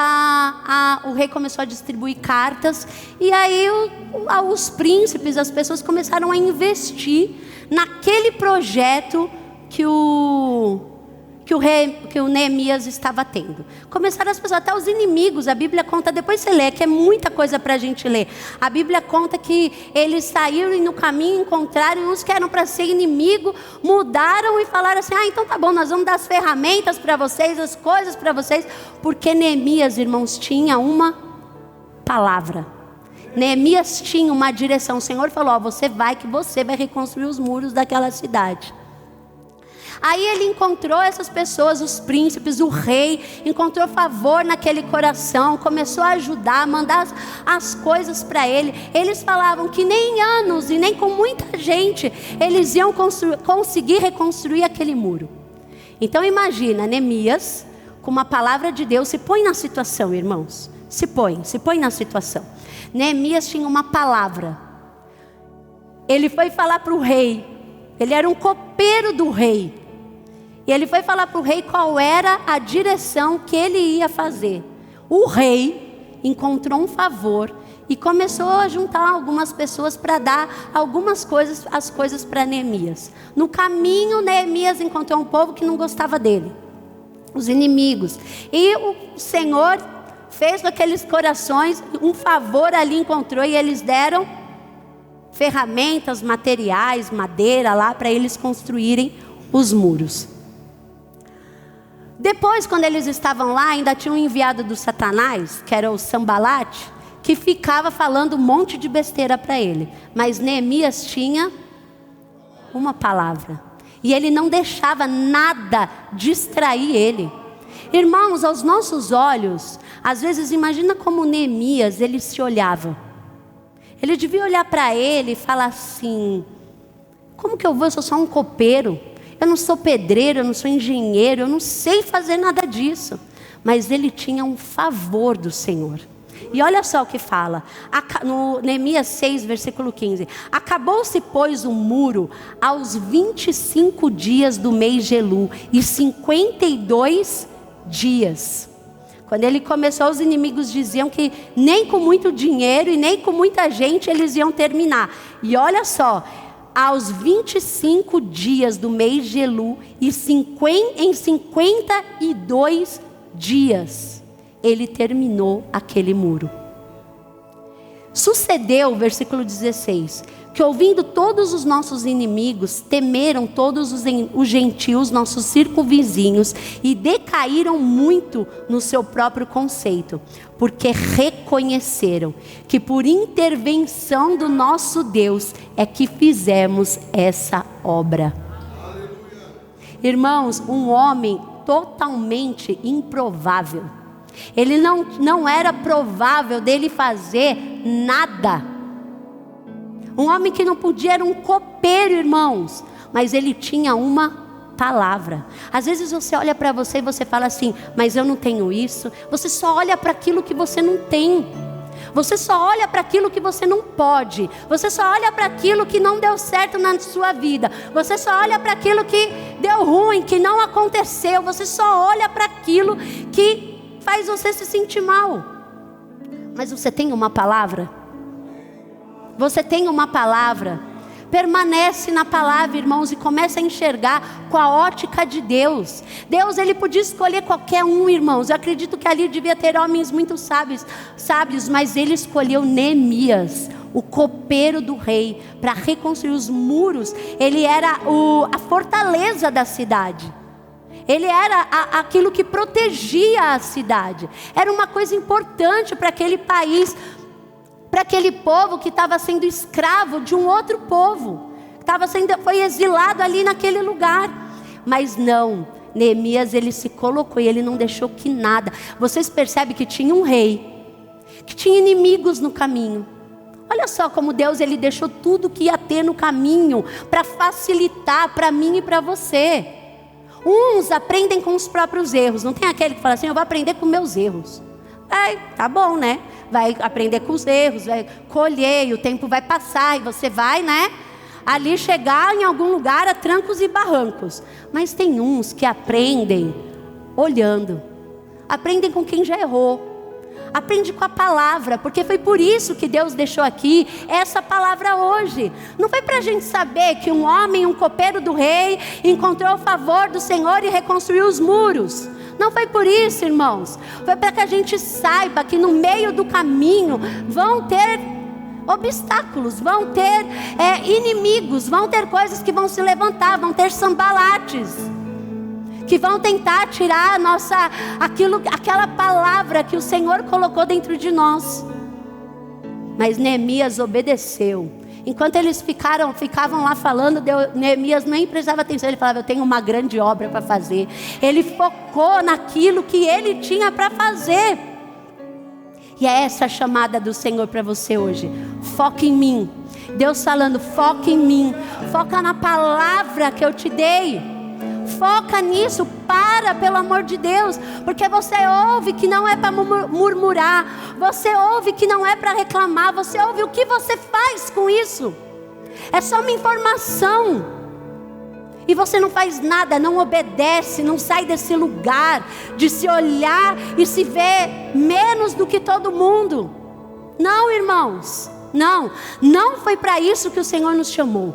o rei começou a distribuir cartas. E aí os príncipes, as pessoas começaram a investir naquele projeto que o Neemias estava tendo. Começaram as pessoas, até os inimigos. A Bíblia conta, depois você lê, que é muita coisa para a gente ler. A Bíblia conta que eles saíram e no caminho encontraram uns que eram para ser inimigo, mudaram e falaram assim: então tá bom, nós vamos dar as ferramentas para vocês, as coisas para vocês. Porque Neemias, irmãos, tinha uma palavra. Neemias tinha uma direção. O Senhor falou: você vai reconstruir os muros daquela cidade. Aí ele encontrou essas pessoas, os príncipes, o rei, encontrou favor naquele coração, começou a ajudar, a mandar as coisas para ele. Eles falavam que nem anos e nem com muita gente eles iam conseguir reconstruir aquele muro. Então imagina, Neemias, com uma palavra de Deus, se põe na situação, irmãos. Se põe na situação. Neemias tinha uma palavra. Ele foi falar para o rei. Ele era um copeiro do rei. E ele foi falar para o rei qual era a direção que ele ia fazer. O rei encontrou um favor E começou a juntar algumas pessoas para dar as coisas para Neemias. No caminho, Neemias encontrou um povo que não gostava dele, os inimigos. E o Senhor fez com aqueles corações um favor ali, encontrou, e eles deram ferramentas, materiais, madeira lá para eles construírem os muros. Depois, quando eles estavam lá, ainda tinha um enviado do Satanás, que era o Sambalate, que ficava falando um monte de besteira para ele. Mas Neemias tinha uma palavra, e ele não deixava nada distrair ele. Irmãos, aos nossos olhos, às vezes imagina como Neemias, ele se olhava. Ele devia olhar para ele e falar assim: como que eu vou? Eu sou só um copeiro. Eu não sou pedreiro, eu não sou engenheiro, eu não sei fazer nada disso. Mas ele tinha um favor do Senhor. E olha só o que fala, no Neemias 6, versículo 15. Acabou-se, pois, o muro aos 25 dias do mês de Elu, e 52 dias. Quando ele começou, os inimigos diziam que nem com muito dinheiro e nem com muita gente eles iam terminar. E olha só, aos 25 dias do mês de Elu, em 52 dias, ele terminou aquele muro. Sucedeu, versículo 16, que ouvindo todos os nossos inimigos, temeram todos os gentios, nossos circunvizinhos, e decaíram muito no seu próprio conceito, porque reconheceram que por intervenção do nosso Deus é que fizemos essa obra. Aleluia. Irmãos, um homem totalmente improvável. Ele não era provável dele fazer nada. Um homem que não podia, era um copeiro, irmãos, mas ele tinha uma palavra. Às vezes você olha para você e você fala assim: mas eu não tenho isso. Você só olha para aquilo que você não tem. Você só olha para aquilo que você não pode. Você só olha para aquilo que não deu certo na sua vida. Você só olha para aquilo que deu ruim, que não aconteceu. Você só olha para aquilo que faz você se sentir mal. Mas você tem uma palavra? Você tem uma palavra? Permanece na palavra, irmãos, e começa a enxergar com a ótica de Deus. Deus, ele podia escolher qualquer um, irmãos. Eu acredito que ali devia ter homens muito sábios, mas ele escolheu Neemias, o copeiro do rei, para reconstruir os muros. Ele era a fortaleza da cidade. Ele era aquilo que protegia a cidade. Era uma coisa importante para aquele país, para aquele povo que estava sendo escravo de um outro povo, foi exilado ali naquele lugar. Mas não, Neemias, ele se colocou e ele não deixou que nada. Vocês percebem que tinha um rei, que tinha inimigos no caminho. Olha só como Deus, ele deixou tudo que ia ter no caminho para facilitar para mim e para você. Uns aprendem com os próprios erros. Não tem aquele que fala assim: eu vou aprender com meus erros. Tá bom, né? Vai aprender com os erros, vai colher, e o tempo vai passar, e você vai, né, ali chegar em algum lugar a trancos e barrancos. Mas tem uns que aprendem olhando, aprendem com quem já errou, aprende com a palavra, porque foi por isso que Deus deixou aqui essa palavra hoje. Não foi para a gente saber que um homem, um copeiro do rei, encontrou o favor do Senhor e reconstruiu os muros. Não foi por isso, irmãos. Foi para que a gente saiba que no meio do caminho vão ter obstáculos, vão ter inimigos, vão ter coisas que vão se levantar, vão ter Sambalates que vão tentar tirar aquela palavra que o Senhor colocou dentro de nós. Mas Neemias obedeceu. Enquanto eles ficavam lá falando, Neemias nem prestava atenção. Ele falava: eu tenho uma grande obra para fazer. Ele focou naquilo que ele tinha para fazer. E é essa a chamada do Senhor para você hoje. Foca em mim. Deus falando: foca em mim. Foca na palavra que eu te dei. Foca nisso, pelo amor de Deus, porque você ouve que não é para murmurar, você ouve que não é para reclamar, você ouve o que você faz com isso. É só uma informação, e você não faz nada, não obedece, não sai desse lugar de se olhar e se ver menos do que todo mundo. Não, irmãos, não foi para isso que o Senhor nos chamou.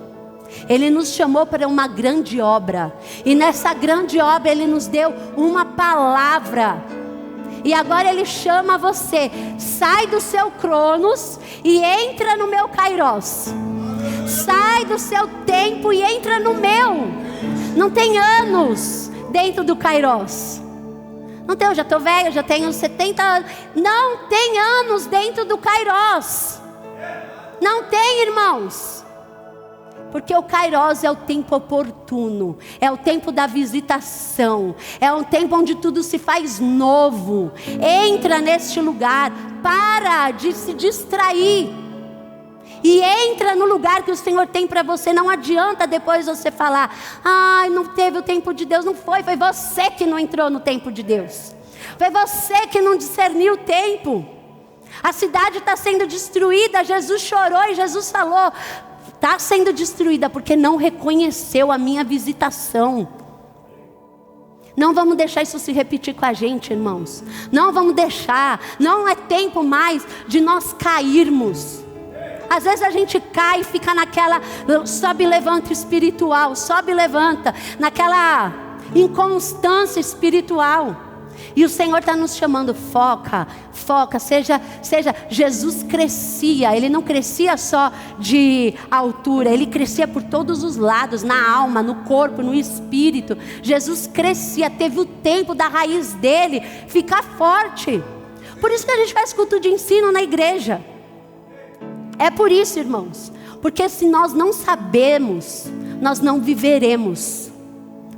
Ele nos chamou para uma grande obra, e nessa grande obra Ele nos deu uma palavra. E agora Ele chama você: sai do seu Cronos e entra no meu Kairos. Sai do seu tempo e entra no meu. Não tem anos dentro do Kairos. Não tem, eu já estou velha, já tenho 70 anos. Não tem anos dentro do Kairos. Não tem, irmãos. Porque o Kairos é o tempo oportuno, é o tempo da visitação, é um tempo onde tudo se faz novo. Entra neste lugar, para de se distrair e entra no lugar que o Senhor tem para você. Não adianta depois você falar: ai, não teve o tempo de Deus. Não foi você que não entrou no tempo de Deus. Foi você que não discerniu o tempo. A cidade está sendo destruída. Jesus chorou e Jesus falou: está sendo destruída porque não reconheceu a minha visitação. Não vamos deixar isso se repetir com a gente, irmãos. Não vamos deixar. Não é tempo mais de nós cairmos. Às vezes a gente cai e fica naquela sobe e levanta espiritual, sobe e levanta, naquela inconstância espiritual. E o Senhor está nos chamando: foca, seja, Jesus crescia, Ele não crescia só de altura, Ele crescia por todos os lados, na alma, no corpo, no espírito. Jesus crescia, teve o tempo da raiz dele ficar forte. Por isso que a gente faz culto de ensino na igreja. É por isso, irmãos, porque se nós não sabemos, nós não viveremos.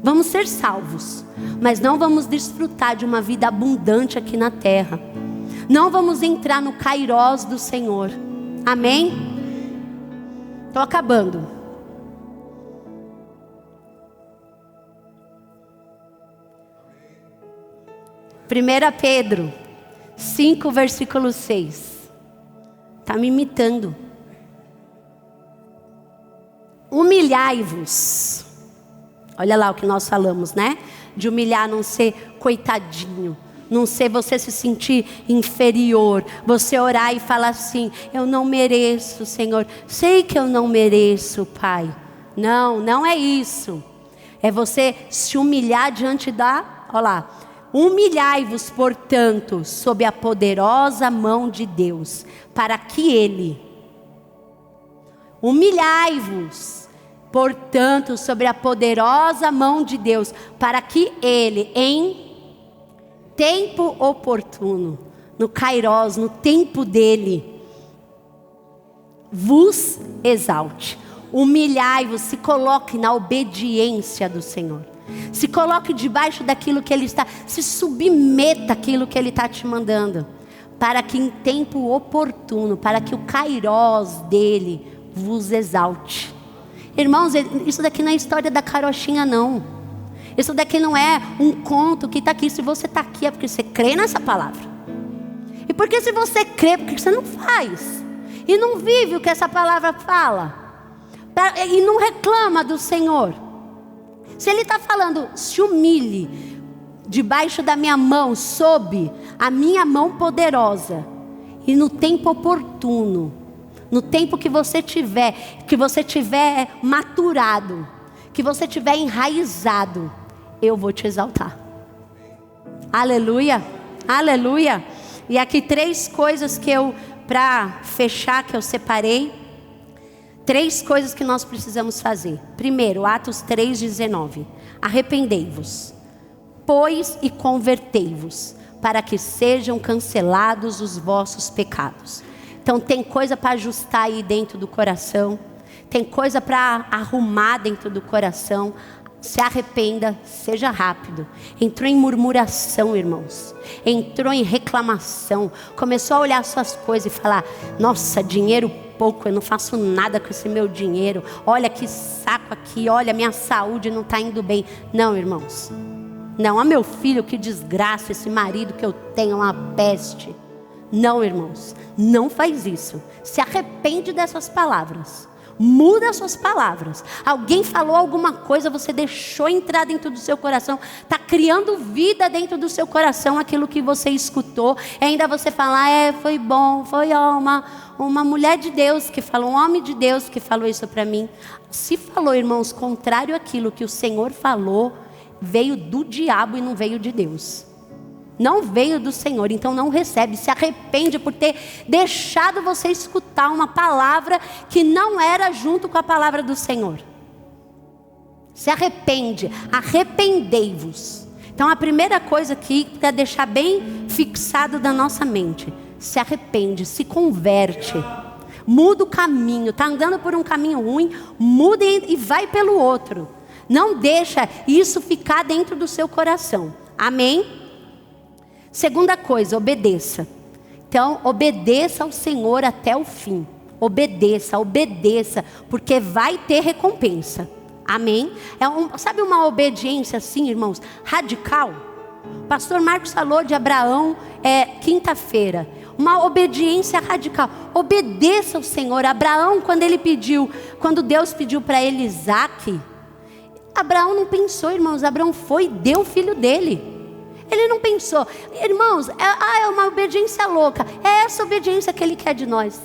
Vamos ser salvos, mas não vamos desfrutar de uma vida abundante aqui na terra. Não vamos entrar no Kairos do Senhor. Amém? Estou acabando. Primeira Pedro 5, versículo 6. Está me imitando. Humilhai-vos. Olha lá o que nós falamos, né? De humilhar, não ser coitadinho, não ser você se sentir inferior, você orar e falar assim: eu não mereço, Senhor, sei que eu não mereço, Pai. Não é isso. É você se humilhar diante da, olha lá. Humilhai-vos, portanto, sob a poderosa mão de Deus, para que Ele... Humilhai-vos, portanto, sobre a poderosa mão de Deus, para que Ele, em tempo oportuno, no Kairos, no tempo dEle, vos exalte. Humilhai-vos, se coloque na obediência do Senhor. Se coloque debaixo daquilo que Ele está, se submeta àquilo que Ele está te mandando, para que em tempo oportuno, para que o Kairos dEle vos exalte. Irmãos, isso daqui não é história da carochinha, não. Isso daqui não é um conto que está aqui. Se você está aqui é porque você crê nessa palavra. E porque se você crê, porque você não faz e não vive o que essa palavra fala, e não reclama do Senhor. Se Ele está falando: se humilhe debaixo da minha mão, sob a minha mão poderosa, e no tempo oportuno, no tempo que você tiver maturado, que você tiver enraizado, eu vou te exaltar. Aleluia, aleluia. E aqui 3 coisas que para fechar, que eu separei. 3 coisas que nós precisamos fazer. Primeiro, Atos 3,19. Arrependei-vos, pois, e convertei-vos, para que sejam cancelados os vossos pecados. Então tem coisa para ajustar aí dentro do coração. Tem coisa para arrumar dentro do coração. Se arrependa, seja rápido. Entrou em murmuração, irmãos. Entrou em reclamação. Começou a olhar suas coisas e falar: nossa, dinheiro pouco, eu não faço nada com esse meu dinheiro. Olha que saco aqui, olha, minha saúde não está indo bem. Não, irmãos. Não, meu filho, que desgraça, esse marido que eu tenho é uma peste. Não, irmãos, não faz isso. Se arrepende dessas palavras. Muda as suas palavras. Alguém falou alguma coisa, você deixou entrar dentro do seu coração. Está criando vida dentro do seu coração aquilo que você escutou. E ainda você fala, foi bom, foi uma mulher de Deus que falou, um homem de Deus que falou isso para mim. Se falou, irmãos, contrário àquilo que o Senhor falou, veio do diabo e não veio de Deus. Não veio do Senhor, então não recebe. Se arrepende por ter deixado você escutar uma palavra que não era junto com a palavra do Senhor. Se arrepende, arrependei-vos. Então a primeira coisa aqui, para deixar bem fixado da nossa mente, se arrepende, se converte, muda o caminho. Está andando por um caminho ruim, muda e vai pelo outro. Não deixa isso ficar dentro do seu coração. Amém? Segunda coisa, obedeça. Então, obedeça ao Senhor até o fim. Obedeça, porque vai ter recompensa. Amém? Sabe uma obediência assim, irmãos, radical? O pastor Marcos falou de Abraão quinta-feira. Uma obediência radical. Obedeça ao Senhor. Abraão, quando Deus pediu para ele Isaque, Abraão não pensou, irmãos. Abraão foi e deu o filho dele. Ele não pensou, irmãos, é uma obediência louca. É essa obediência que Ele quer de nós.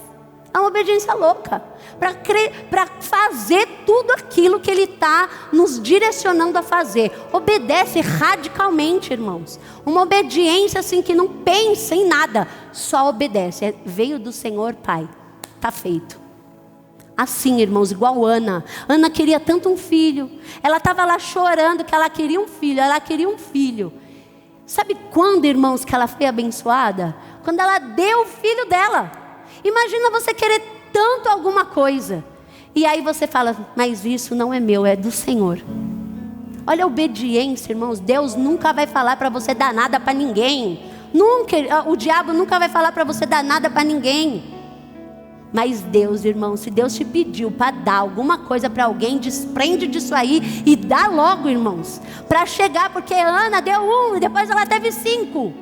É uma obediência louca. Para fazer tudo aquilo que Ele está nos direcionando a fazer. Obedece radicalmente, irmãos. Uma obediência assim que não pensa em nada. Só obedece. Veio do Senhor, Pai. Está feito. Assim, irmãos, igual Ana. Ana queria tanto um filho. Ela estava lá chorando que ela queria um filho. Ela queria um filho. Sabe quando, irmãos, que ela foi abençoada? Quando ela deu o filho dela. Imagina você querer tanto alguma coisa. E aí você fala, mas isso não é meu, é do Senhor. Olha a obediência, irmãos. Deus nunca vai falar para você dar nada para ninguém. Nunca, o diabo nunca vai falar para você dar nada para ninguém. Mas Deus, irmão, se Deus te pediu para dar alguma coisa para alguém, desprende disso aí e dá logo, irmãos. Para chegar, porque Ana deu 1 e depois ela teve 5.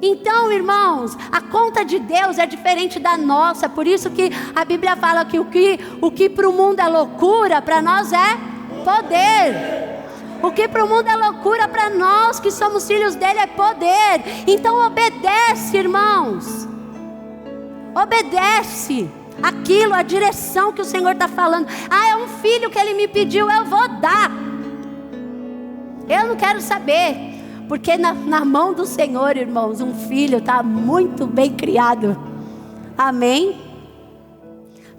Então, irmãos, a conta de Deus é diferente da nossa. Por isso que a Bíblia fala que o que para o mundo é loucura, para nós é poder. O que para o mundo é loucura, para nós que somos filhos dele é poder. Então obedece, irmãos. Obedece aquilo, a direção que o Senhor está falando. É um filho que Ele me pediu, eu vou dar. Eu não quero saber, porque na mão do Senhor, irmãos, um filho está muito bem criado. Amém?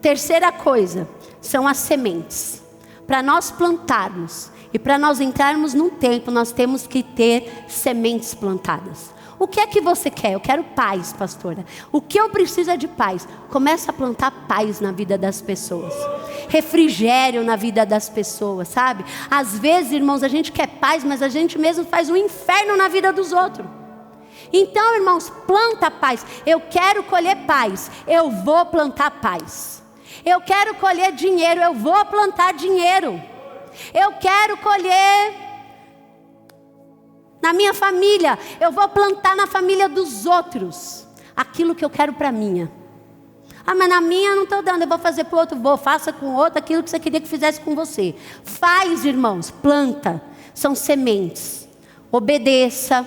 Terceira coisa, são as sementes. Para nós plantarmos e para nós entrarmos num tempo, nós temos que ter sementes plantadas. O que é que você quer? Eu quero paz, pastora. O que eu preciso é de paz. Começa a plantar paz na vida das pessoas. Refrigério na vida das pessoas, sabe? Às vezes, irmãos, a gente quer paz, mas a gente mesmo faz um inferno na vida dos outros. Então, irmãos, planta paz. Eu quero colher paz. Eu vou plantar paz. Eu quero colher dinheiro. Eu vou plantar dinheiro. Eu quero colher na minha família, eu vou plantar na família dos outros aquilo que eu quero para a minha. Mas na minha eu não estou dando, eu vou fazer para o outro, faça com o outro aquilo que você queria que fizesse com você. Faz, irmãos, planta, são sementes. Obedeça,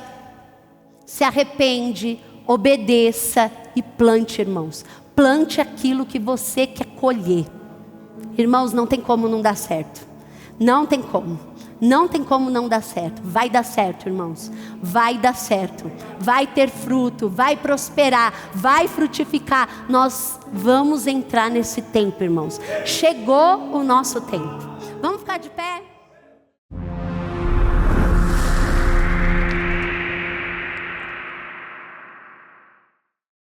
se arrepende, obedeça e plante, irmãos. Plante aquilo que você quer colher. Irmãos, não tem como não dar certo. Não tem como. Não tem como não dar certo. Vai dar certo, irmãos. Vai dar certo. Vai ter fruto, vai prosperar, vai frutificar. Nós vamos entrar nesse tempo, irmãos. Chegou o nosso tempo. Vamos ficar de pé?